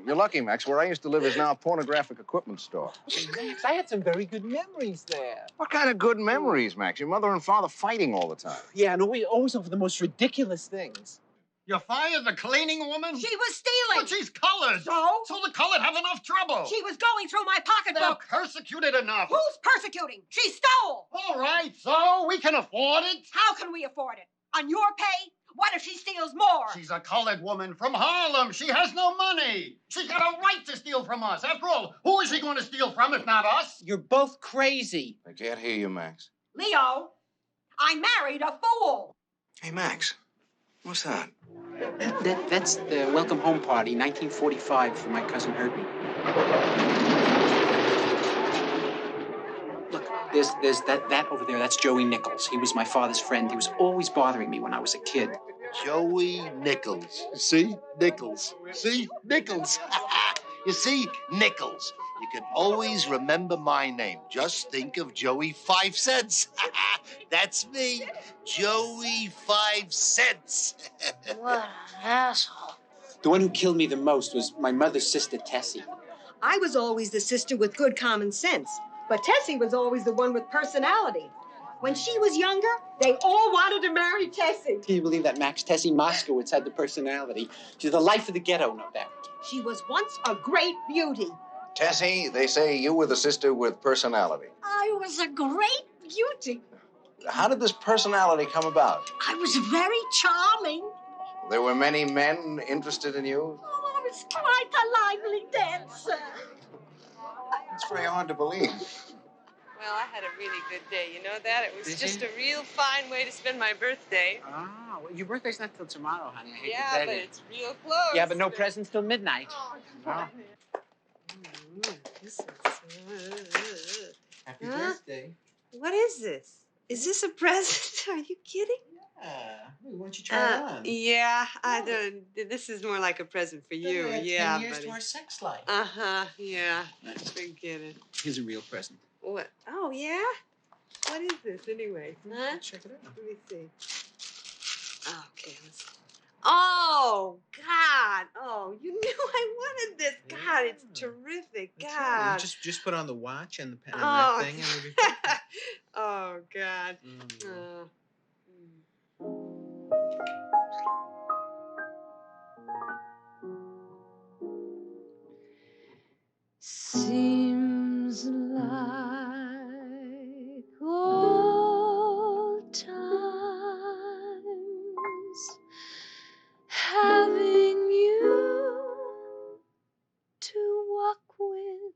[SPEAKER 18] You're lucky, Max. Where I used to live is now a pornographic equipment store.
[SPEAKER 7] Max, I had some very good memories there.
[SPEAKER 18] What kind of good memories, Max? Your mother and father fighting all the time.
[SPEAKER 7] Yeah, and always over the most ridiculous things.
[SPEAKER 4] You fired the cleaning woman?
[SPEAKER 3] She was stealing.
[SPEAKER 4] But she's colored. So the colored have enough trouble.
[SPEAKER 3] She was going through my pocketbook.
[SPEAKER 4] They're persecuted enough.
[SPEAKER 3] Who's persecuting? She stole.
[SPEAKER 4] All right, so we can afford it.
[SPEAKER 3] How can we afford it? On your pay? What if she steals more?
[SPEAKER 4] She's a colored woman from Harlem. She has no money. She's got a right to steal from us. After all, who is she going to steal from if not us?
[SPEAKER 7] You're both crazy.
[SPEAKER 18] I can't hear you, Max.
[SPEAKER 3] Leo, I married a fool.
[SPEAKER 18] Hey, Max. What's that?
[SPEAKER 2] That's the welcome home party, 1945, for my cousin Herbie. Look, there's that over there. That's Joey Nichols. He was my father's friend. He was always bothering me when I was a kid.
[SPEAKER 5] Joey Nichols. See? Nichols. See? Nichols. You see? Nichols. You can always remember my name. Just think of Joey 5 cents. That's me. Joey 5 cents.
[SPEAKER 3] What an asshole.
[SPEAKER 2] The one who killed me the most was my mother's sister, Tessie.
[SPEAKER 3] I was always the sister with good common sense, but Tessie was always the one with personality. When she was younger, they all wanted to marry Tessie.
[SPEAKER 2] Can you believe that, Max? Tessie Moskowitz had the personality. She's the life of the ghetto, no doubt.
[SPEAKER 3] She was once a great beauty.
[SPEAKER 18] Tessie, they say you were the sister with personality.
[SPEAKER 3] I was a great beauty.
[SPEAKER 18] How did this personality come about?
[SPEAKER 3] I was very charming.
[SPEAKER 18] There were many men interested in you?
[SPEAKER 3] Oh, I was quite a lively dancer.
[SPEAKER 18] It's very hard to believe.
[SPEAKER 15] Well, I had a really good day. You know that? It was
[SPEAKER 2] Did
[SPEAKER 15] just
[SPEAKER 2] you?
[SPEAKER 15] a real fine way to spend my birthday.
[SPEAKER 2] Ah, well, your birthday's not till tomorrow, honey. I hate to
[SPEAKER 15] Yeah,
[SPEAKER 2] tell
[SPEAKER 15] but
[SPEAKER 2] you.
[SPEAKER 15] it's real close.
[SPEAKER 2] Yeah, but no presents till midnight.
[SPEAKER 15] Oh,
[SPEAKER 2] Ah.
[SPEAKER 15] this is...
[SPEAKER 7] Happy
[SPEAKER 15] Huh?
[SPEAKER 7] birthday.
[SPEAKER 15] What is this? Is this a present? Are you kidding?
[SPEAKER 7] Why don't you try it on?
[SPEAKER 15] Yeah, I don't. This is more like a present for you. Yeah,
[SPEAKER 7] 10 years
[SPEAKER 15] buddy.
[SPEAKER 7] to our sex life.
[SPEAKER 15] Yeah. Forget it.
[SPEAKER 2] Here's a real present.
[SPEAKER 15] What? Oh, yeah? What is this anyway? Huh?
[SPEAKER 7] Check it out.
[SPEAKER 15] Let me see. Okay, let's... Oh, God. Oh, you knew I wanted this. God, it's terrific. God.
[SPEAKER 7] Just put on the watch and the pen and
[SPEAKER 15] Oh.
[SPEAKER 7] that thing, and we'll be
[SPEAKER 15] Oh, God.
[SPEAKER 6] Seems like old times having you to walk with.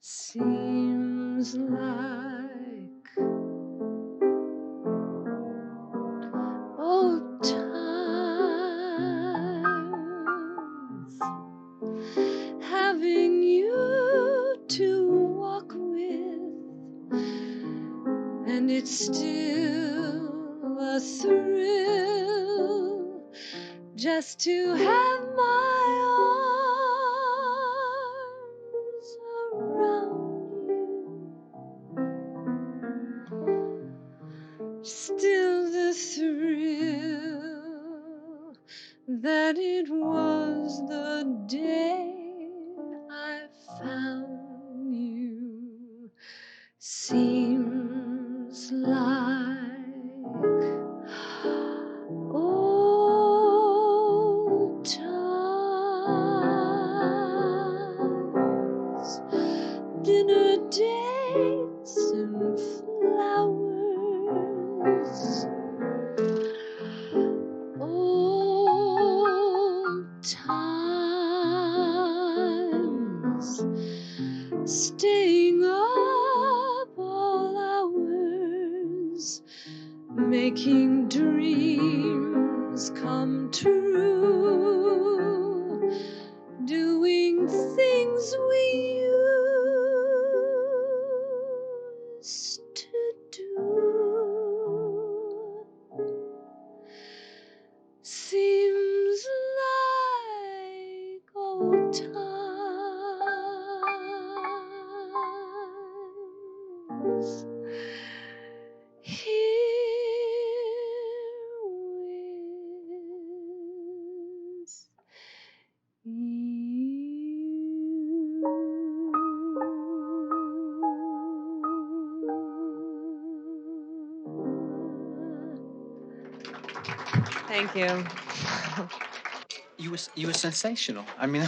[SPEAKER 6] Seems like old times. the thrill just to have my arms around you. Still the thrill that it was the day I found you seems like old times, dinner dates and flowers, old times, staying up all hours, making dreams come true, doing things we used to do. Seems like old times. Here with
[SPEAKER 21] Thank you.
[SPEAKER 2] You were sensational. I mean,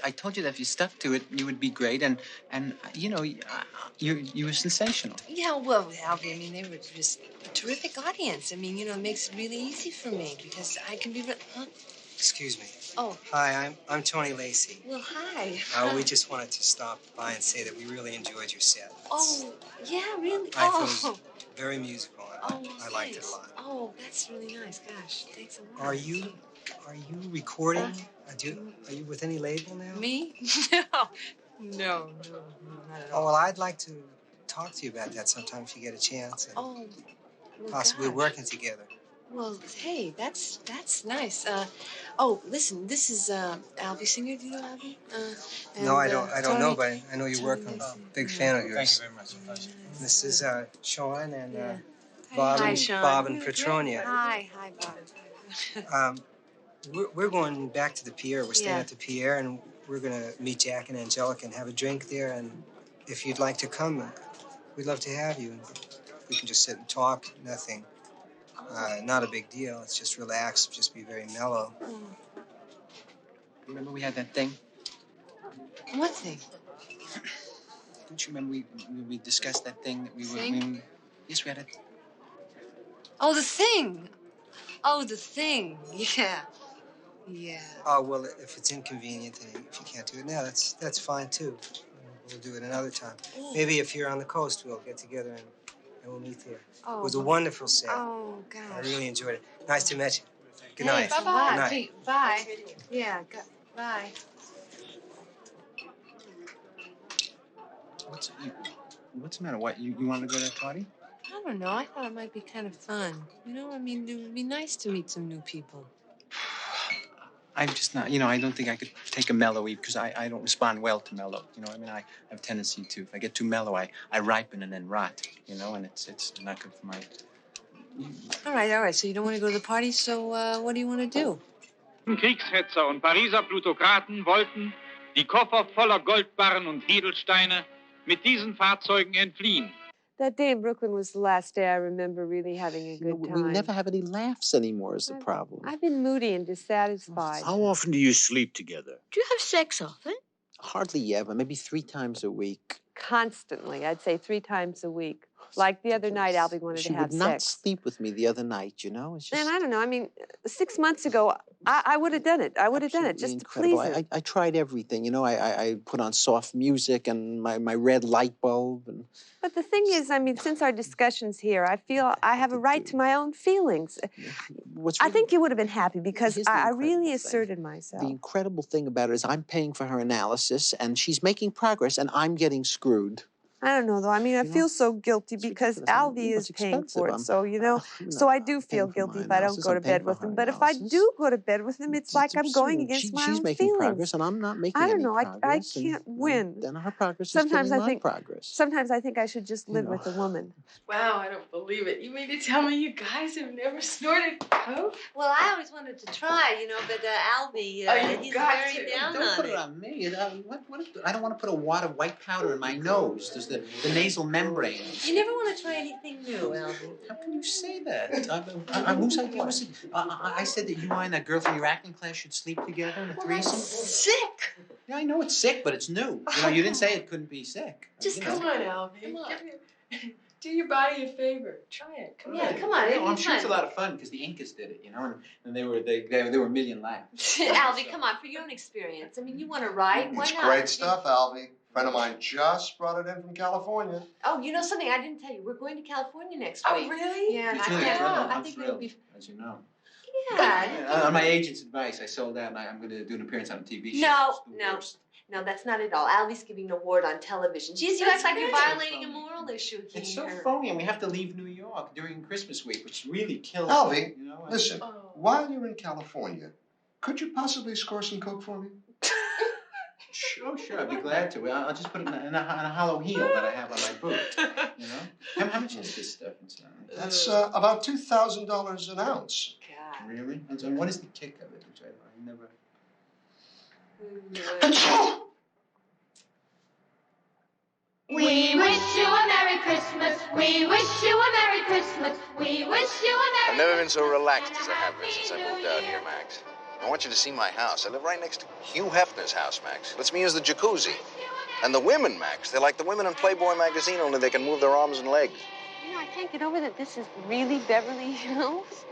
[SPEAKER 2] I told you that if you stuck to it, you would be great. And you were sensational.
[SPEAKER 9] Yeah, well, Albie, I mean, they were just a terrific audience. I mean, it makes it really easy for me because I can be... Huh?
[SPEAKER 10] Excuse me.
[SPEAKER 9] Oh.
[SPEAKER 10] Hi, I'm Tony Lacey.
[SPEAKER 9] Well, hi.
[SPEAKER 10] We just wanted to stop by and say that we really enjoyed your set.
[SPEAKER 9] Oh, yeah, really?
[SPEAKER 10] I thought it was very musical. I liked it a lot.
[SPEAKER 9] Oh, that's really nice. Gosh, thanks a lot.
[SPEAKER 10] Are you recording? Are you with any label now?
[SPEAKER 9] Me? No, not at
[SPEAKER 10] Oh,
[SPEAKER 9] all.
[SPEAKER 10] well, I'd like to talk to you about that sometime if you get a chance. And
[SPEAKER 9] Oh, well,
[SPEAKER 10] possibly
[SPEAKER 9] gosh.
[SPEAKER 10] working together.
[SPEAKER 9] Well, hey, that's nice. Listen, this is Albie Singer. Do you know Albie?
[SPEAKER 10] No, I don't know,
[SPEAKER 9] Tony-
[SPEAKER 10] but I know you work. I'm a big fan of yours.
[SPEAKER 23] Thank you very much.
[SPEAKER 10] This is Sean and
[SPEAKER 9] Yeah.
[SPEAKER 10] Bob,
[SPEAKER 9] Hi,
[SPEAKER 10] and,
[SPEAKER 9] Sean.
[SPEAKER 10] Bob and Petronia.
[SPEAKER 9] Hi, Bob.
[SPEAKER 10] We're going back to the pier. We're staying
[SPEAKER 9] Yeah.
[SPEAKER 10] at the pier, and we're going to meet Jack and Angelica and have a drink there. And if you'd like to come, we'd love to have you. We can just sit and talk, nothing. Not a big deal. It's just relax, just be very mellow.
[SPEAKER 2] Remember we had that thing?
[SPEAKER 9] What thing?
[SPEAKER 2] Don't you remember we discussed that thing that we were...
[SPEAKER 9] Thing?
[SPEAKER 2] Yes, we had a...
[SPEAKER 9] Oh, the thing. Oh, the thing. Yeah. Yeah.
[SPEAKER 10] Oh, well, if it's inconvenient and if you can't do it now, that's fine, too. We'll do it another time.
[SPEAKER 9] Oh.
[SPEAKER 10] Maybe if you're on the coast, we'll get together and we'll meet there.
[SPEAKER 9] Oh.
[SPEAKER 10] It was a wonderful set.
[SPEAKER 9] Oh, gosh.
[SPEAKER 10] I really enjoyed it. Nice to meet you. Good
[SPEAKER 9] Hey,
[SPEAKER 10] night.
[SPEAKER 9] bye-bye.
[SPEAKER 10] Good night.
[SPEAKER 9] Gee, bye. Yeah, bye.
[SPEAKER 2] What's the matter? What, you want to go to that party?
[SPEAKER 9] I don't know. I thought it might be kind of fun. I mean, it would be nice to meet some new people.
[SPEAKER 2] I'm just not, I don't think I could take a mellow eat because I don't respond well to mellow. I mean, I have a tendency to, if I get too mellow, I ripen and then rot, and it's not good for my...
[SPEAKER 9] All right. So you don't want to go to the party, so what do you want to do?
[SPEAKER 11] Kriegshetzer und Pariser Plutokraten wollten, die Koffer voller Goldbarren und Edelsteine, mit diesen Fahrzeugen entfliehen.
[SPEAKER 15] That day in Brooklyn was the last day I remember really having a good time.
[SPEAKER 24] We never have any laughs anymore is the problem.
[SPEAKER 15] I've been moody and dissatisfied.
[SPEAKER 5] How often do you sleep together?
[SPEAKER 16] Do you have sex often?
[SPEAKER 24] Hardly ever, maybe 3 times a week.
[SPEAKER 15] Constantly. I'd say 3 times a week. Like the other night, Albie wanted to have
[SPEAKER 24] She would not
[SPEAKER 15] sex.
[SPEAKER 24] sleep with me the other night, It's just...
[SPEAKER 15] And I don't know. I mean, 6 months ago, I would have done it. I would have done it just
[SPEAKER 24] incredible.
[SPEAKER 15] to please her.
[SPEAKER 24] I tried everything, I put on soft music and my red light bulb.
[SPEAKER 15] But the thing is, I mean, since our discussions here, I feel I have a right to my own feelings. I think you would have been happy because I really asserted myself.
[SPEAKER 24] The incredible thing about it is I'm paying for her analysis and she's making progress and I'm getting screwed.
[SPEAKER 15] I don't know, though. I mean, I feel so guilty because Alvy is paying for it. So, so I do feel guilty if I don't go to bed with him. But if I do go to bed with him, it's like I'm going against my own
[SPEAKER 24] She's making
[SPEAKER 15] feelings.
[SPEAKER 24] progress, and I'm not making
[SPEAKER 15] I don't
[SPEAKER 24] any
[SPEAKER 15] know. I
[SPEAKER 24] progress.
[SPEAKER 15] can't win.
[SPEAKER 24] Then her progress
[SPEAKER 15] Sometimes
[SPEAKER 24] is
[SPEAKER 15] I
[SPEAKER 24] killing
[SPEAKER 15] think
[SPEAKER 24] my progress.
[SPEAKER 15] Sometimes I think I should just live with a woman.
[SPEAKER 21] Wow, I don't believe it. You mean to tell me you guys have never snorted coke?
[SPEAKER 8] Well, I always wanted to try, but Alvy, he's very down
[SPEAKER 24] Don't
[SPEAKER 8] on
[SPEAKER 24] put
[SPEAKER 8] it.
[SPEAKER 24] it on me. I don't want to put a wad of white powder in my nose. There's the nasal membrane.
[SPEAKER 8] You never want to try anything new, Alvy.
[SPEAKER 24] How can you say that? Whose idea was it? I said that you and that girl from your acting class should sleep together in a threesome.
[SPEAKER 8] Sick.
[SPEAKER 24] Yeah, I know it's sick, but it's new. You didn't say it couldn't be sick.
[SPEAKER 21] Just come on, Alvy.
[SPEAKER 24] Come on.
[SPEAKER 21] Do your body a favor. Try it. Come on.
[SPEAKER 8] Come on.
[SPEAKER 24] I'm sure it's a lot of fun because the Incas did it, and they were a million laughs.
[SPEAKER 8] Alvy, come on, for your own experience. I mean, you want to write? Why
[SPEAKER 5] It's
[SPEAKER 8] not?
[SPEAKER 5] great stuff, Alvy. A friend of mine just brought it in from California.
[SPEAKER 8] Oh, you know something I didn't tell you? We're going to California next week.
[SPEAKER 21] Oh, really?
[SPEAKER 8] Yeah, and
[SPEAKER 24] I'm
[SPEAKER 8] I think
[SPEAKER 24] thrilled,
[SPEAKER 8] it'll be.
[SPEAKER 24] as you know.
[SPEAKER 8] Yeah.
[SPEAKER 24] On my agent's advice, I sold out, and I'm going to do an appearance on a TV show.
[SPEAKER 8] No, that's not at all. Alvy's giving an award on television. Geez, you act like you're violating a moral issue here.
[SPEAKER 24] It's so phony, and we have to leave New York during Christmas week, which really kills
[SPEAKER 5] Alvy,
[SPEAKER 24] me.
[SPEAKER 5] listen, while you're in California, could you possibly score some coke for me?
[SPEAKER 24] Sure, I'd be glad to. I'll just put it in a hollow heel that I have on my boot. How much is this stuff inside?
[SPEAKER 5] That's about $2,000 an ounce.
[SPEAKER 8] God.
[SPEAKER 24] Really? And what is the kick of it? Which I never.
[SPEAKER 12] We wish you a Merry Christmas. We wish you a Merry Christmas. We wish you a Merry
[SPEAKER 18] I've never been so relaxed as I have been since I moved out here, Max. I want you to see my house. I live right next to Hugh Hefner's house, Max. Lets me use the jacuzzi. And the women, Max, they're like the women in Playboy magazine, only they can move their arms and legs.
[SPEAKER 8] I can't get over that this is really Beverly Hills.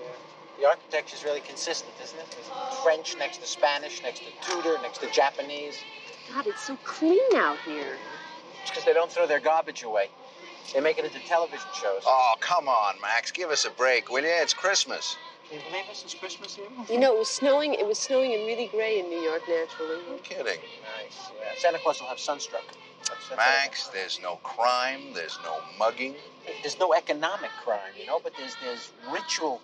[SPEAKER 24] The architecture's really consistent, isn't it? There's French next to Spanish, next to Tudor, next to Japanese.
[SPEAKER 8] God, it's so clean out here.
[SPEAKER 24] It's because they don't throw their garbage away. They make it into television shows.
[SPEAKER 18] Oh, come on, Max. Give us a break, will you? It's Christmas.
[SPEAKER 24] Can you believe this is Christmas here?
[SPEAKER 8] It was snowing. It was snowing and really gray in New York, naturally.
[SPEAKER 18] No kidding.
[SPEAKER 24] Nice. Yeah. Santa Claus will have sunstruck. That's
[SPEAKER 18] Max, there's no crime. There's no mugging.
[SPEAKER 24] There's no economic crime, but there's ritual,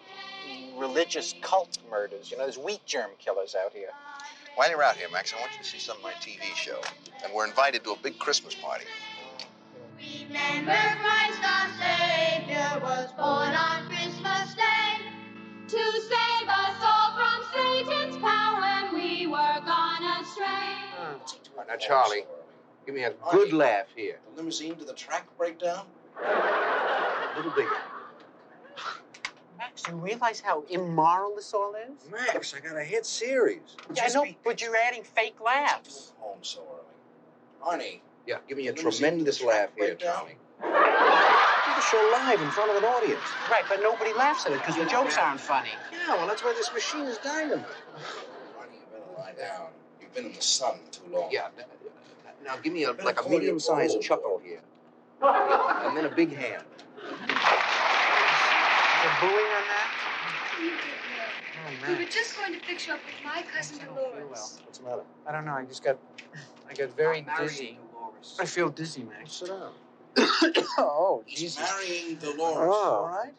[SPEAKER 24] religious cult murders. There's wheat germ killers out here.
[SPEAKER 18] While you're out here, Max, I want you to see some of my TV show. And we're invited to a big Christmas party.
[SPEAKER 12] Remember Christ our Savior was born on Christmas Day to save us all from Satan's power when we were gone astray.
[SPEAKER 18] Now, Charlie, give me a good laugh here.
[SPEAKER 5] The limousine to the track breakdown?
[SPEAKER 18] A little bigger.
[SPEAKER 24] Max, you realize how immoral this all is?
[SPEAKER 18] Max, I got a hit series.
[SPEAKER 24] Yeah, I know, but you're adding fake laughs.
[SPEAKER 5] Home so early. Arnie.
[SPEAKER 18] Yeah, give me a tremendous laugh here, Charlie.
[SPEAKER 24] Do the show live in front of an audience. Right, but nobody laughs at it because the jokes aren't funny.
[SPEAKER 18] Yeah, well, that's why this machine is dynamite.
[SPEAKER 5] Arnie, you better lie down. You've been in the sun too long.
[SPEAKER 18] Yeah. Now give me a medium-sized chuckle here. And then a big hand.
[SPEAKER 24] You're booing on that?
[SPEAKER 6] We were just going to fix you up with my cousin Dolores.
[SPEAKER 24] What's the matter? I don't know. I got very dizzy. I feel dizzy, Max.
[SPEAKER 5] Sit down.
[SPEAKER 24] Oh, Jesus.
[SPEAKER 5] Marrying Dolores, all right?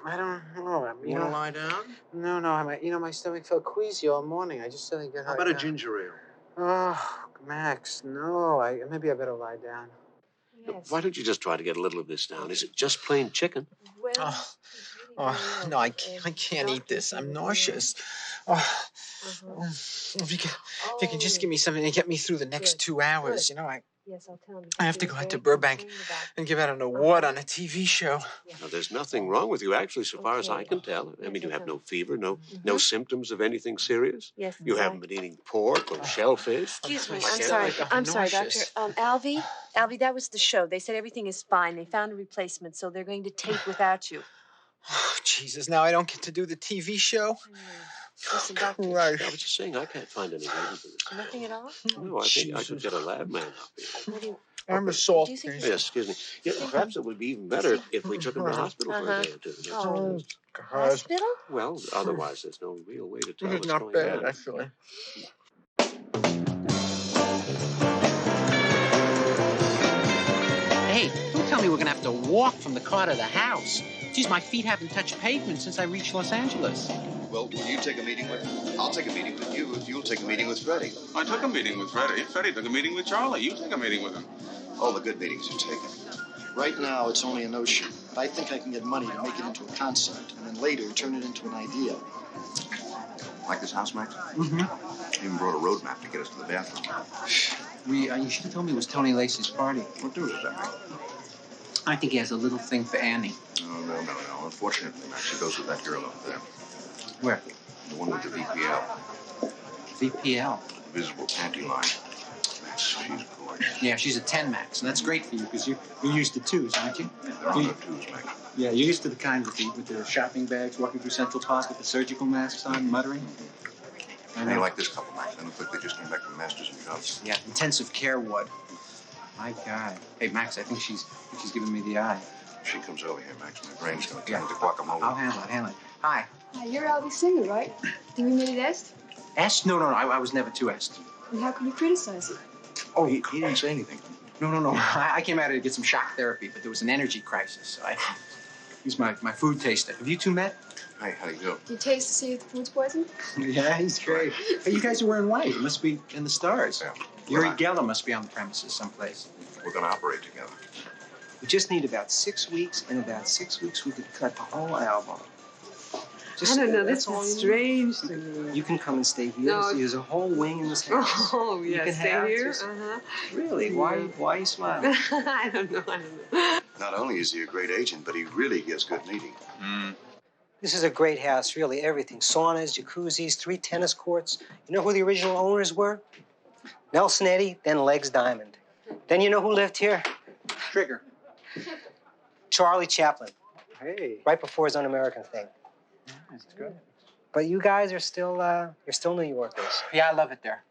[SPEAKER 24] I don't know.
[SPEAKER 5] You want to lie down?
[SPEAKER 24] No. My stomach felt queasy all morning. I just suddenly got.
[SPEAKER 5] How about a ginger ale?
[SPEAKER 24] Oh, Max, no. Maybe I better lie down.
[SPEAKER 6] Yes.
[SPEAKER 13] Why don't you just try to get a little of this down? Is it just plain chicken?
[SPEAKER 6] Well,
[SPEAKER 24] No, I can't eat this. I'm nauseous. If you can just give me something to get me through the next 2 hours,
[SPEAKER 6] yes, I'll tell him.
[SPEAKER 24] I have to go out to Burbank and give out an award on a TV show.
[SPEAKER 13] Now, there's nothing wrong with you, actually, so far as I can tell. I mean, you have no fever, no symptoms of anything serious.
[SPEAKER 6] Yes.
[SPEAKER 13] You haven't been eating pork or shellfish.
[SPEAKER 8] Excuse me.
[SPEAKER 24] I'm
[SPEAKER 8] sorry,
[SPEAKER 24] nauseous.
[SPEAKER 8] Doctor. Alvy, that was the show. They said everything is fine. They found a replacement, so they're going to tape without you.
[SPEAKER 24] Oh, Jesus, now I don't get to do the TV show?
[SPEAKER 8] Listen, Doctor.
[SPEAKER 24] Right.
[SPEAKER 13] I was just saying, I can't find any reason for this.
[SPEAKER 8] Nothing at all?
[SPEAKER 13] No, I think I could get a lab man up here.
[SPEAKER 8] What do you...
[SPEAKER 24] I'm a salt.
[SPEAKER 8] Do you think...
[SPEAKER 13] Yes, excuse me. Yeah, perhaps it would be even better if we took him to the hospital for a day or two.
[SPEAKER 24] Oh, God.
[SPEAKER 8] Hospital?
[SPEAKER 13] Well, otherwise, there's no real way to tell
[SPEAKER 24] This
[SPEAKER 13] what's
[SPEAKER 24] is not
[SPEAKER 13] going
[SPEAKER 24] bad,
[SPEAKER 13] on.
[SPEAKER 24] actually.
[SPEAKER 2] Hey, tell me we're gonna have to walk from the car to the house? Geez, my feet haven't touched pavement since I reached Los Angeles.
[SPEAKER 18] Well, will you take a meeting with I'll take a meeting with you if you'll take a meeting with Freddie.
[SPEAKER 13] I took a meeting with Freddie. Freddie took a meeting with Charlie. You take a meeting with him.
[SPEAKER 18] All the good meetings are taken.
[SPEAKER 14] Right now, it's only a notion. But I think I can get money to make it into a concept, and then later turn it into an idea.
[SPEAKER 18] Like this house, Max?
[SPEAKER 2] Mm-hmm.
[SPEAKER 18] Even brought a road map to get us to the bathroom.
[SPEAKER 2] You should have told me it was Tony Lacey's party.
[SPEAKER 18] What do does that mean?
[SPEAKER 2] I think he has a little thing for Annie.
[SPEAKER 18] No. Unfortunately, Max, she goes with that girl up there.
[SPEAKER 2] Where?
[SPEAKER 18] The one with the VPL.
[SPEAKER 2] VPL?
[SPEAKER 18] The visible panty line. Max, she's gorgeous.
[SPEAKER 2] Yeah, she's a 10 Max, and that's great for you because you're used to 2s, aren't you?
[SPEAKER 18] There are no 2s, Max.
[SPEAKER 2] Yeah, you're used to the kind with the shopping bags, walking through Central Park with the surgical masks on, muttering.
[SPEAKER 18] They like this couple, Max. They look like they just came back from Masters and Jobs.
[SPEAKER 2] Yeah, intensive care ward. My God. Hey, Max, I think she's giving me the eye.
[SPEAKER 18] If she comes over here, Max, my brain's gonna turn into guacamole.
[SPEAKER 2] I'll handle it. Hi.
[SPEAKER 6] Hi, you're Albie's singer, right? Did we meet at Est?
[SPEAKER 2] Est? No, I was never too Est.
[SPEAKER 6] And how can you criticize it?
[SPEAKER 18] Oh, he didn't say anything.
[SPEAKER 2] No. I came out here to get some shock therapy, but there was an energy crisis, so I used my food taster. Have you two met?
[SPEAKER 18] Hey, how do you do?
[SPEAKER 6] You taste to see if the food's poison?
[SPEAKER 2] Yeah, he's great. Hey, you guys are wearing white. It must be in the stars.
[SPEAKER 18] Yeah.
[SPEAKER 2] Yuri Geller must be on the premises someplace.
[SPEAKER 18] We're gonna operate together.
[SPEAKER 10] We just need about 6 weeks. In about 6 weeks, we could cut the whole album.
[SPEAKER 21] I don't know. This
[SPEAKER 10] that's all
[SPEAKER 21] is
[SPEAKER 10] you
[SPEAKER 21] strange to me.
[SPEAKER 10] You can come and stay here.
[SPEAKER 21] No.
[SPEAKER 10] There's a whole wing in this house.
[SPEAKER 21] Oh,
[SPEAKER 10] You
[SPEAKER 21] yeah,
[SPEAKER 10] can
[SPEAKER 21] stay
[SPEAKER 10] have
[SPEAKER 21] here?
[SPEAKER 10] just-
[SPEAKER 21] Uh-huh.
[SPEAKER 10] Really? Why are you smiling?
[SPEAKER 21] I don't know.
[SPEAKER 18] Not only is he a great agent, but he really gets good meeting.
[SPEAKER 10] This is a great house, really. Everything. Saunas, jacuzzis, 3 tennis courts. You know who the original owners were? Nelson Eddy, then Legs Diamond. Then you know who lived here?
[SPEAKER 2] Trigger.
[SPEAKER 10] Charlie Chaplin.
[SPEAKER 2] Hey.
[SPEAKER 10] Right before his Un-American thing.
[SPEAKER 2] That's good.
[SPEAKER 10] But you guys are still, you're still New Yorkers.
[SPEAKER 2] Yeah, I love it there.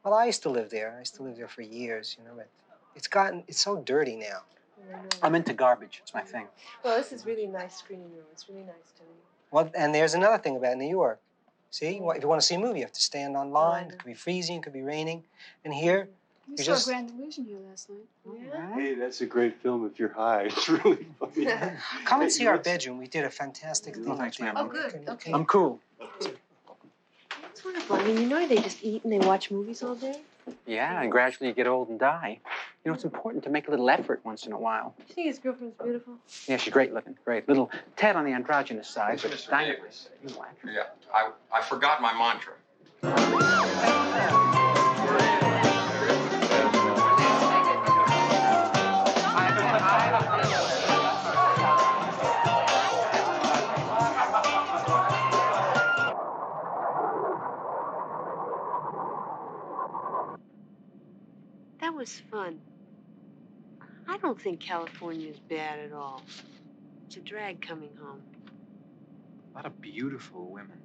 [SPEAKER 10] Well, I used to live there. I used to live there for years, but it's so dirty now.
[SPEAKER 2] I'm into garbage. It's my thing.
[SPEAKER 21] Well, this is really a nice screening room. It's really nice to me.
[SPEAKER 10] Well, and there's another thing about New York. See, if you want to see a movie, you have to stand on line. It could be freezing, it could be raining. And here,
[SPEAKER 6] We
[SPEAKER 10] you
[SPEAKER 6] saw
[SPEAKER 10] just...
[SPEAKER 6] Grand Illusion here last night.
[SPEAKER 21] Yeah?
[SPEAKER 13] Hey, that's a great film if you're high. It's really funny.
[SPEAKER 10] Come and see our bedroom. We did a fantastic thing.
[SPEAKER 2] thanks, ma'am.
[SPEAKER 21] Oh, good. Okay.
[SPEAKER 2] I'm cool.
[SPEAKER 6] It's wonderful. I mean, you know they just eat and they watch movies all day?
[SPEAKER 2] Yeah, and gradually you get old and die. You know, it's important to make a little effort once in a while.
[SPEAKER 21] You think his girlfriend's beautiful?
[SPEAKER 2] Yeah, she's great looking. Great. Little tad on the androgynous side, but
[SPEAKER 19] Mr.
[SPEAKER 2] dynamite.
[SPEAKER 19] Davis. Yeah, I forgot my mantra.
[SPEAKER 6] That was fun. I don't think California is bad at all. It's a drag coming home.
[SPEAKER 2] A lot of beautiful women.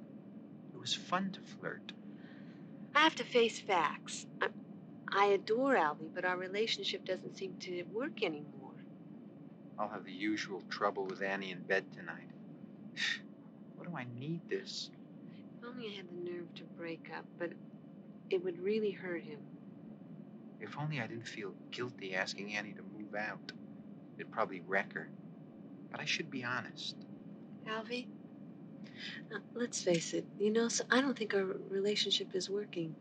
[SPEAKER 2] It was fun to flirt.
[SPEAKER 6] I have to face facts. I adore Albie, but our relationship doesn't seem to work anymore.
[SPEAKER 2] I'll have the usual trouble with Annie in bed tonight. What do I need this?
[SPEAKER 6] If only I had the nerve to break up, but it would really hurt him.
[SPEAKER 2] If only I didn't feel guilty asking Annie to move out. It'd probably wreck her. But I should be honest.
[SPEAKER 6] Albie, let's face it, so I don't think our relationship is working.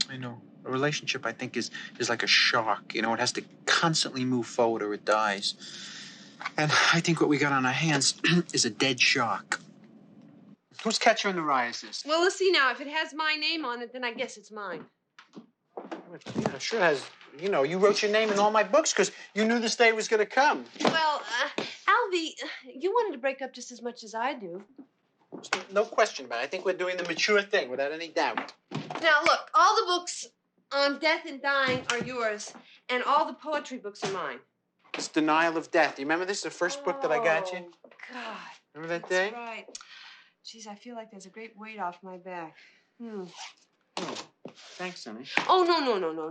[SPEAKER 2] I know. A relationship, I think, is like a shark. It has to constantly move forward or it dies. And I think what we got on our hands is a dead shark. Whose Catcher in the Rye is this?
[SPEAKER 21] Well, let's see now. If it has my name on it, then I guess it's mine.
[SPEAKER 2] Yeah, it sure has. You wrote your name in all my books because you knew this day was going to come.
[SPEAKER 21] Well, Albie, you wanted to break up just as much as I do.
[SPEAKER 2] No question about it. I think we're doing the mature thing without any doubt.
[SPEAKER 21] Now, look, all the books on death and dying are yours, and all the poetry books are mine.
[SPEAKER 2] It's Denial of Death. Do you remember this? The first book that I got you?
[SPEAKER 21] Oh, God.
[SPEAKER 2] Remember that day?
[SPEAKER 21] That's right. Geez, I feel like there's a great weight off my back.
[SPEAKER 2] Thanks, honey.
[SPEAKER 21] Oh,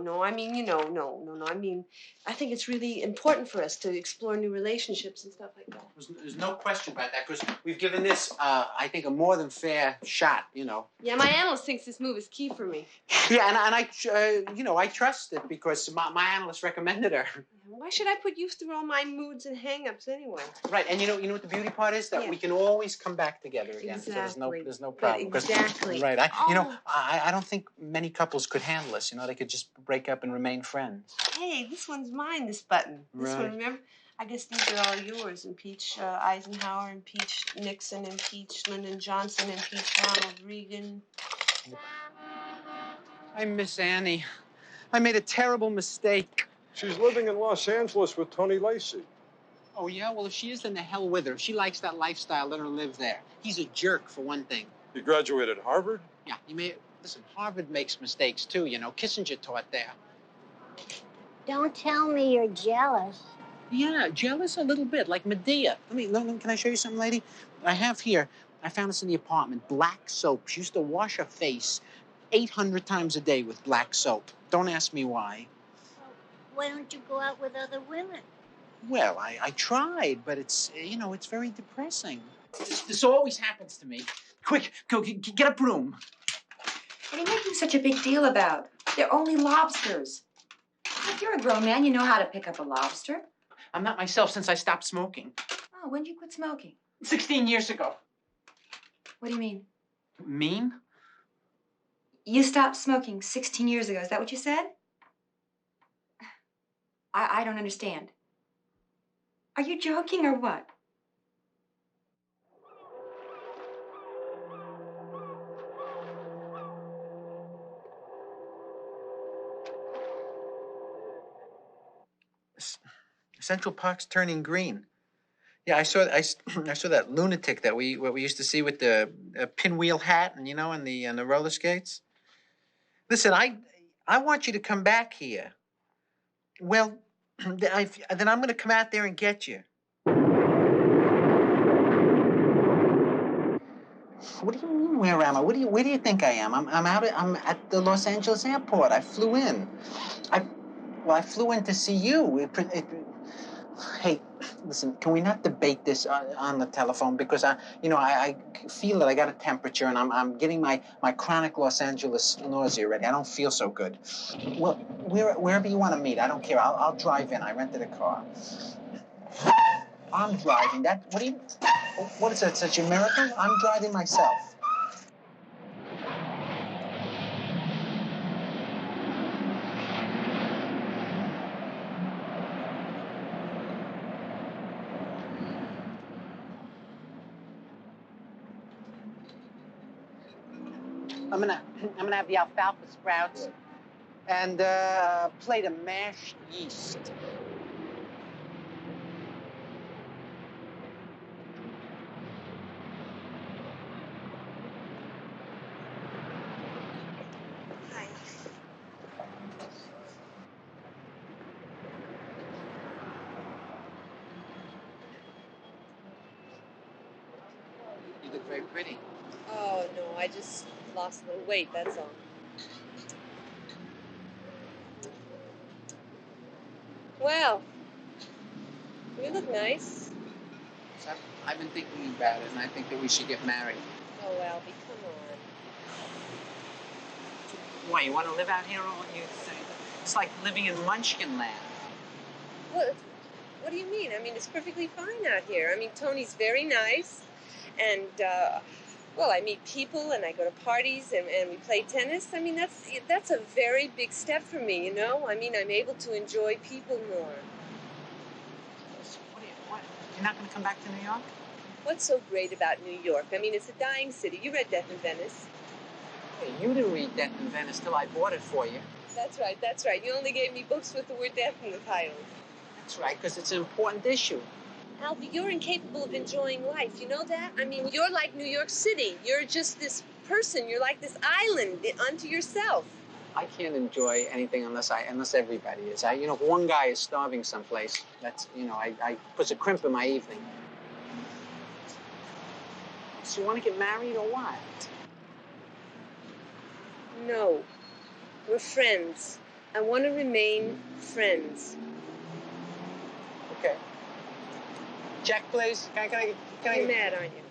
[SPEAKER 21] no. I mean, no. I mean, I think it's really important for us to explore new relationships and stuff like that.
[SPEAKER 2] There's no question about that, because we've given this, I think, a more than fair shot, you know.
[SPEAKER 21] Yeah, my analyst thinks this move is key for me.
[SPEAKER 2] Yeah, and I trust it because my analyst recommended her.
[SPEAKER 21] Why should I put you through all my moods and hang-ups anyway?
[SPEAKER 2] Right, and you know what the beauty part is? That we can always come back together again.
[SPEAKER 21] Exactly.
[SPEAKER 2] So there's no problem.
[SPEAKER 21] Exactly.
[SPEAKER 2] Right. I don't think many couples could handle this. You know, they could just break up and remain friends.
[SPEAKER 21] Hey, this one's mine, this button. This one, remember? I guess these are all yours. Impeach Eisenhower, impeach Nixon, impeach Lyndon Johnson, impeach Ronald Reagan.
[SPEAKER 2] I miss Annie. I made a terrible mistake.
[SPEAKER 1] She's living in Los Angeles with Tony Lacey.
[SPEAKER 2] Oh, yeah? Well, if she is, then the hell with her. If she likes that lifestyle, let her live there. He's a jerk, for one thing.
[SPEAKER 1] You graduated Harvard?
[SPEAKER 2] Yeah, listen, Harvard makes mistakes, too, you know. Kissinger taught there.
[SPEAKER 17] Don't tell me you're jealous.
[SPEAKER 2] Yeah, jealous a little bit, like Medea. Can I show you something, lady? I found this in the apartment. Black soap. She used to wash her face 800 times a day with black soap. Don't ask me why.
[SPEAKER 17] Why don't you go out with other women?
[SPEAKER 2] Well, I tried, but it's very depressing. This always happens to me. Quick, go, get a broom.
[SPEAKER 20] What are you making such a big deal about? They're only lobsters. If you're a grown man, you know how to pick up a lobster.
[SPEAKER 2] I'm not myself since I stopped smoking.
[SPEAKER 20] Oh, when did you quit smoking?
[SPEAKER 2] 16 years ago.
[SPEAKER 20] What do you mean?
[SPEAKER 2] Mean?
[SPEAKER 20] You stopped smoking 16 years ago. Is that what you said? I don't understand. Are you joking or what?
[SPEAKER 2] Central Park's turning green. Yeah, I saw that lunatic that we used to see with the pinwheel hat and and the roller skates. Listen, I want you to come back here. Well, then I'm going to come out there and get you. What do you mean, where am I? Where do you think I am? I'm at the Los Angeles airport. I flew in. I flew in to see you. Hey, listen, can we not debate this on the telephone? Because I feel that I got a temperature and I'm getting my chronic Los Angeles nausea ready. I don't feel so good. Well, wherever you want to meet, I don't care. I'll drive in. I rented a car. I'm driving. What is that, such a miracle? I'm driving myself. I'm gonna have the alfalfa sprouts and a plate of mashed yeast.
[SPEAKER 21] Hi.
[SPEAKER 2] You look very pretty.
[SPEAKER 21] Oh, no, I just lost a little weight, that's all. Well, you look nice.
[SPEAKER 2] So I've been thinking about it, and I think that we should get married.
[SPEAKER 21] Oh, Albie, come on.
[SPEAKER 2] Why, you want to live out here? It's like living in Munchkin land.
[SPEAKER 21] What do you mean? I mean, it's perfectly fine out here. I mean, Tony's very nice, and, I meet people, and I go to parties, and we play tennis. I mean, that's a very big step for me, you know? I mean, I'm able to enjoy people more.
[SPEAKER 2] What? You're not going to come back to New York?
[SPEAKER 21] What's so great about New York? I mean, it's a dying city. You read Death in Venice.
[SPEAKER 2] Hey, you didn't read Death in Venice till I bought it for you.
[SPEAKER 21] That's right. You only gave me books with the word death in the title.
[SPEAKER 2] That's right, because it's an important issue.
[SPEAKER 21] Albie, you're incapable of enjoying life. You know that? I mean, you're like New York City. You're just this person. You're like this island unto yourself.
[SPEAKER 2] I can't enjoy anything unless everybody is. If one guy is starving someplace, that's, I puts a crimp in my evening. So you want to get married or what?
[SPEAKER 21] No. We're friends. I want to remain friends.
[SPEAKER 2] Okay. Check, please. Can I
[SPEAKER 21] You're mad, aren't you?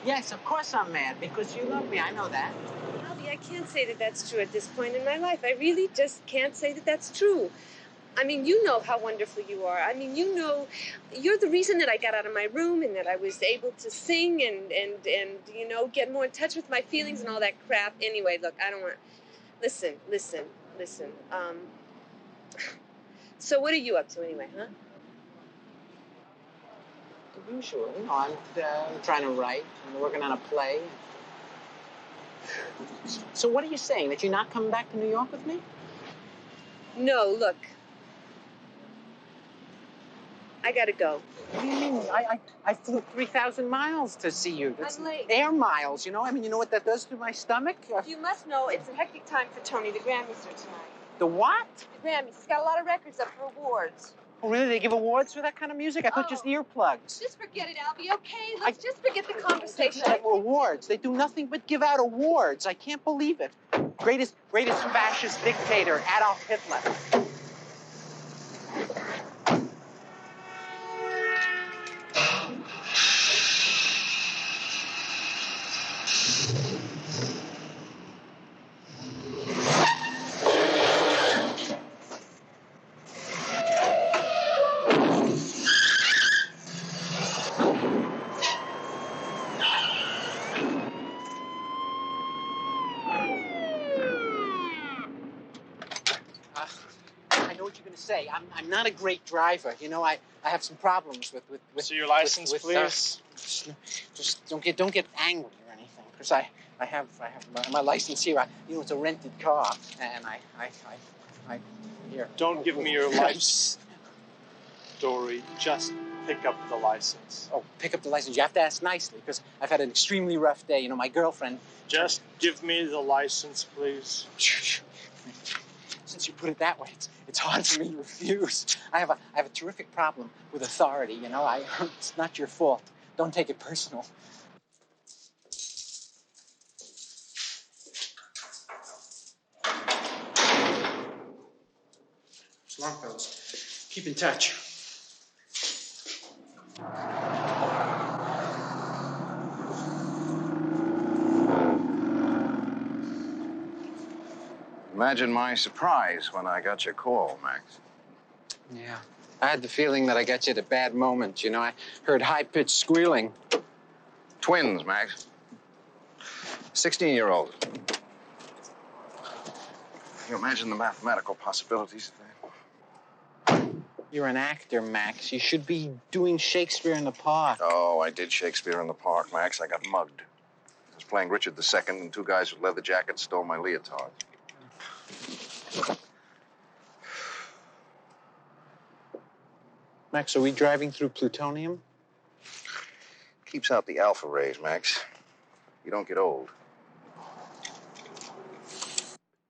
[SPEAKER 2] Yes, of course I'm mad, because you love me. I know that.
[SPEAKER 21] Albie, I can't say that that's true at this point in my life. I really just can't say that that's true. I mean, you know how wonderful you are. I mean, you know, you're the reason that I got out of my room and that I was able to sing and you know, get more in touch with my feelings and all that crap. Anyway, look, I don't want... Listen. So what are you up to anyway, huh?
[SPEAKER 2] The usual. You know, I'm trying to write. I'm working on a play. So what are you saying? That you're not coming back to New York with me?
[SPEAKER 21] No, look. I gotta go.
[SPEAKER 2] What do you mean? I flew 3,000 miles to see you. That's
[SPEAKER 21] I'm late.
[SPEAKER 2] Air miles, you know? I mean, you know what that does to my stomach?
[SPEAKER 21] You must know it's a hectic time for Tony. The Grammys are tonight.
[SPEAKER 2] The what?
[SPEAKER 21] The Grammys. He's got a lot of records up for awards.
[SPEAKER 2] Oh, really? They give awards for that kind of music? I thought just earplugs.
[SPEAKER 21] Just forget it, Albie, okay? Let's just forget the conversation.
[SPEAKER 2] Awards. They do nothing but give out awards. I can't believe it. Greatest fascist dictator, Adolf Hitler. I know what you're going to say. I'm not a great driver. You know, I have some problems with
[SPEAKER 3] So your license, please.
[SPEAKER 2] Just don't get angry or anything, because I have my license here. You know, it's a rented car, and I here.
[SPEAKER 3] Don't give me your life story. Just pick up the license.
[SPEAKER 2] Oh, pick up the license. You have to ask nicely, because I've had an extremely rough day. You know, my girlfriend.
[SPEAKER 3] Just give me the license, please.
[SPEAKER 2] Since you put it that way, it's hard for me to refuse. I have a terrific problem with authority. You know, it's not your fault. Don't take it personal. So long, fellas. Keep in touch.
[SPEAKER 18] Imagine my surprise when I got your call, Max.
[SPEAKER 2] Yeah. I had the feeling that I got you at a bad moment. You know, I heard high-pitched squealing.
[SPEAKER 18] Twins, Max. 16-year-old. You imagine the mathematical possibilities of that?
[SPEAKER 2] You're an actor, Max. You should be doing Shakespeare in the Park.
[SPEAKER 18] Oh, I did Shakespeare in the Park, Max. I got mugged. I was playing Richard II, and two guys with leather jackets stole my leotard.
[SPEAKER 2] Max, are we driving through plutonium?
[SPEAKER 18] Keeps out the alpha rays, Max. You don't get old.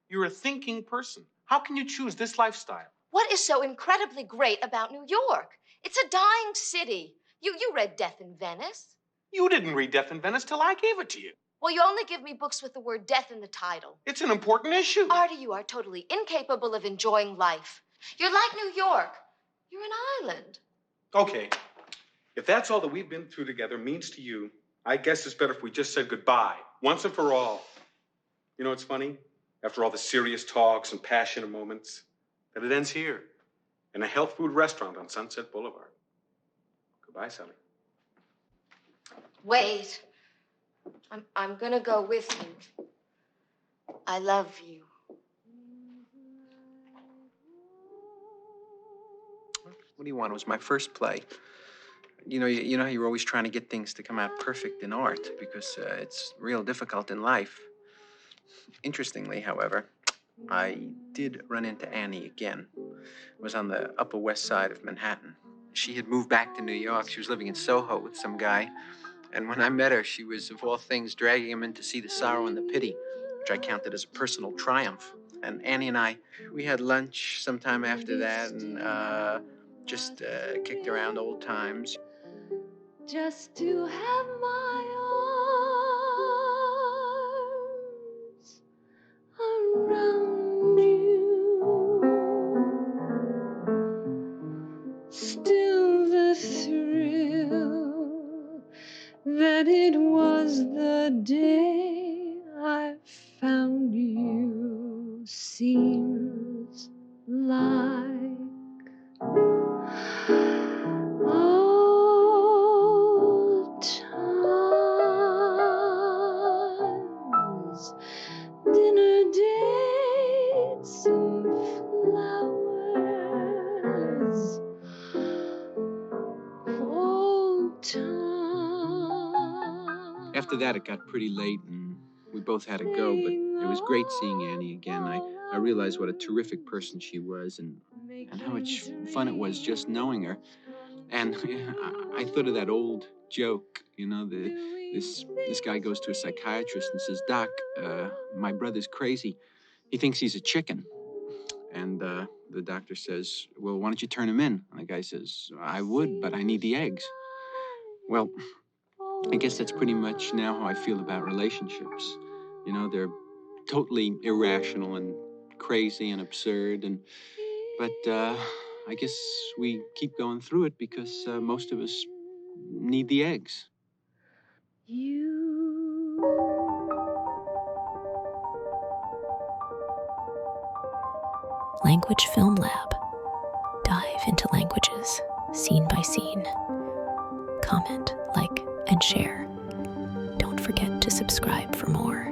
[SPEAKER 4] You're a thinking person. How can you choose this lifestyle?
[SPEAKER 7] What is so incredibly great about New York? It's a dying city. You read Death in Venice.
[SPEAKER 4] You didn't read Death in Venice till I gave it to you.
[SPEAKER 7] Well, you only give me books with the word death in the title.
[SPEAKER 4] It's an important issue.
[SPEAKER 7] Artie, you are totally incapable of enjoying life. You're like New York. You're an island.
[SPEAKER 4] Okay. If that's all that we've been through together means to you, I guess it's better if we just said goodbye, once and for all. You know what's funny? After all the serious talks and passionate moments, that it ends here, in a health food restaurant on Sunset Boulevard. Goodbye, Sally.
[SPEAKER 7] Wait. I'm gonna go with you. I love you.
[SPEAKER 2] What do you want? It was my first play. You know how you're always trying to get things to come out perfect in art, because it's real difficult in life. Interestingly, however, I did run into Annie again. It was on the Upper West Side of Manhattan. She had moved back to New York. She was living in Soho with some guy. And when I met her, she was, of all things, dragging him in to see The Sorrow and the Pity, which I counted as a personal triumph. And Annie and I, we had lunch sometime after that and just kicked around old times.
[SPEAKER 12] Just to have my arms
[SPEAKER 6] that it was the day I found you seems like old times, dinner dates and flowers, old times.
[SPEAKER 2] After that, it got pretty late, and we both had to go, but it was great seeing Annie again. I realized what a terrific person she was, and how much fun it was just knowing her. And I thought of that old joke, you know, this guy goes to a psychiatrist and says, "Doc, my brother's crazy. He thinks he's a chicken." And the doctor says, "Well, why don't you turn him in?" And the guy says, "I would, but I need the eggs." Well, I guess that's pretty much now how I feel about relationships. You know, they're totally irrational and crazy and absurd, but I guess we keep going through it because most of us need the eggs.
[SPEAKER 9] Language Film Lab. Dive into languages, scene by scene. Comment, like, and share. Don't forget to subscribe for more.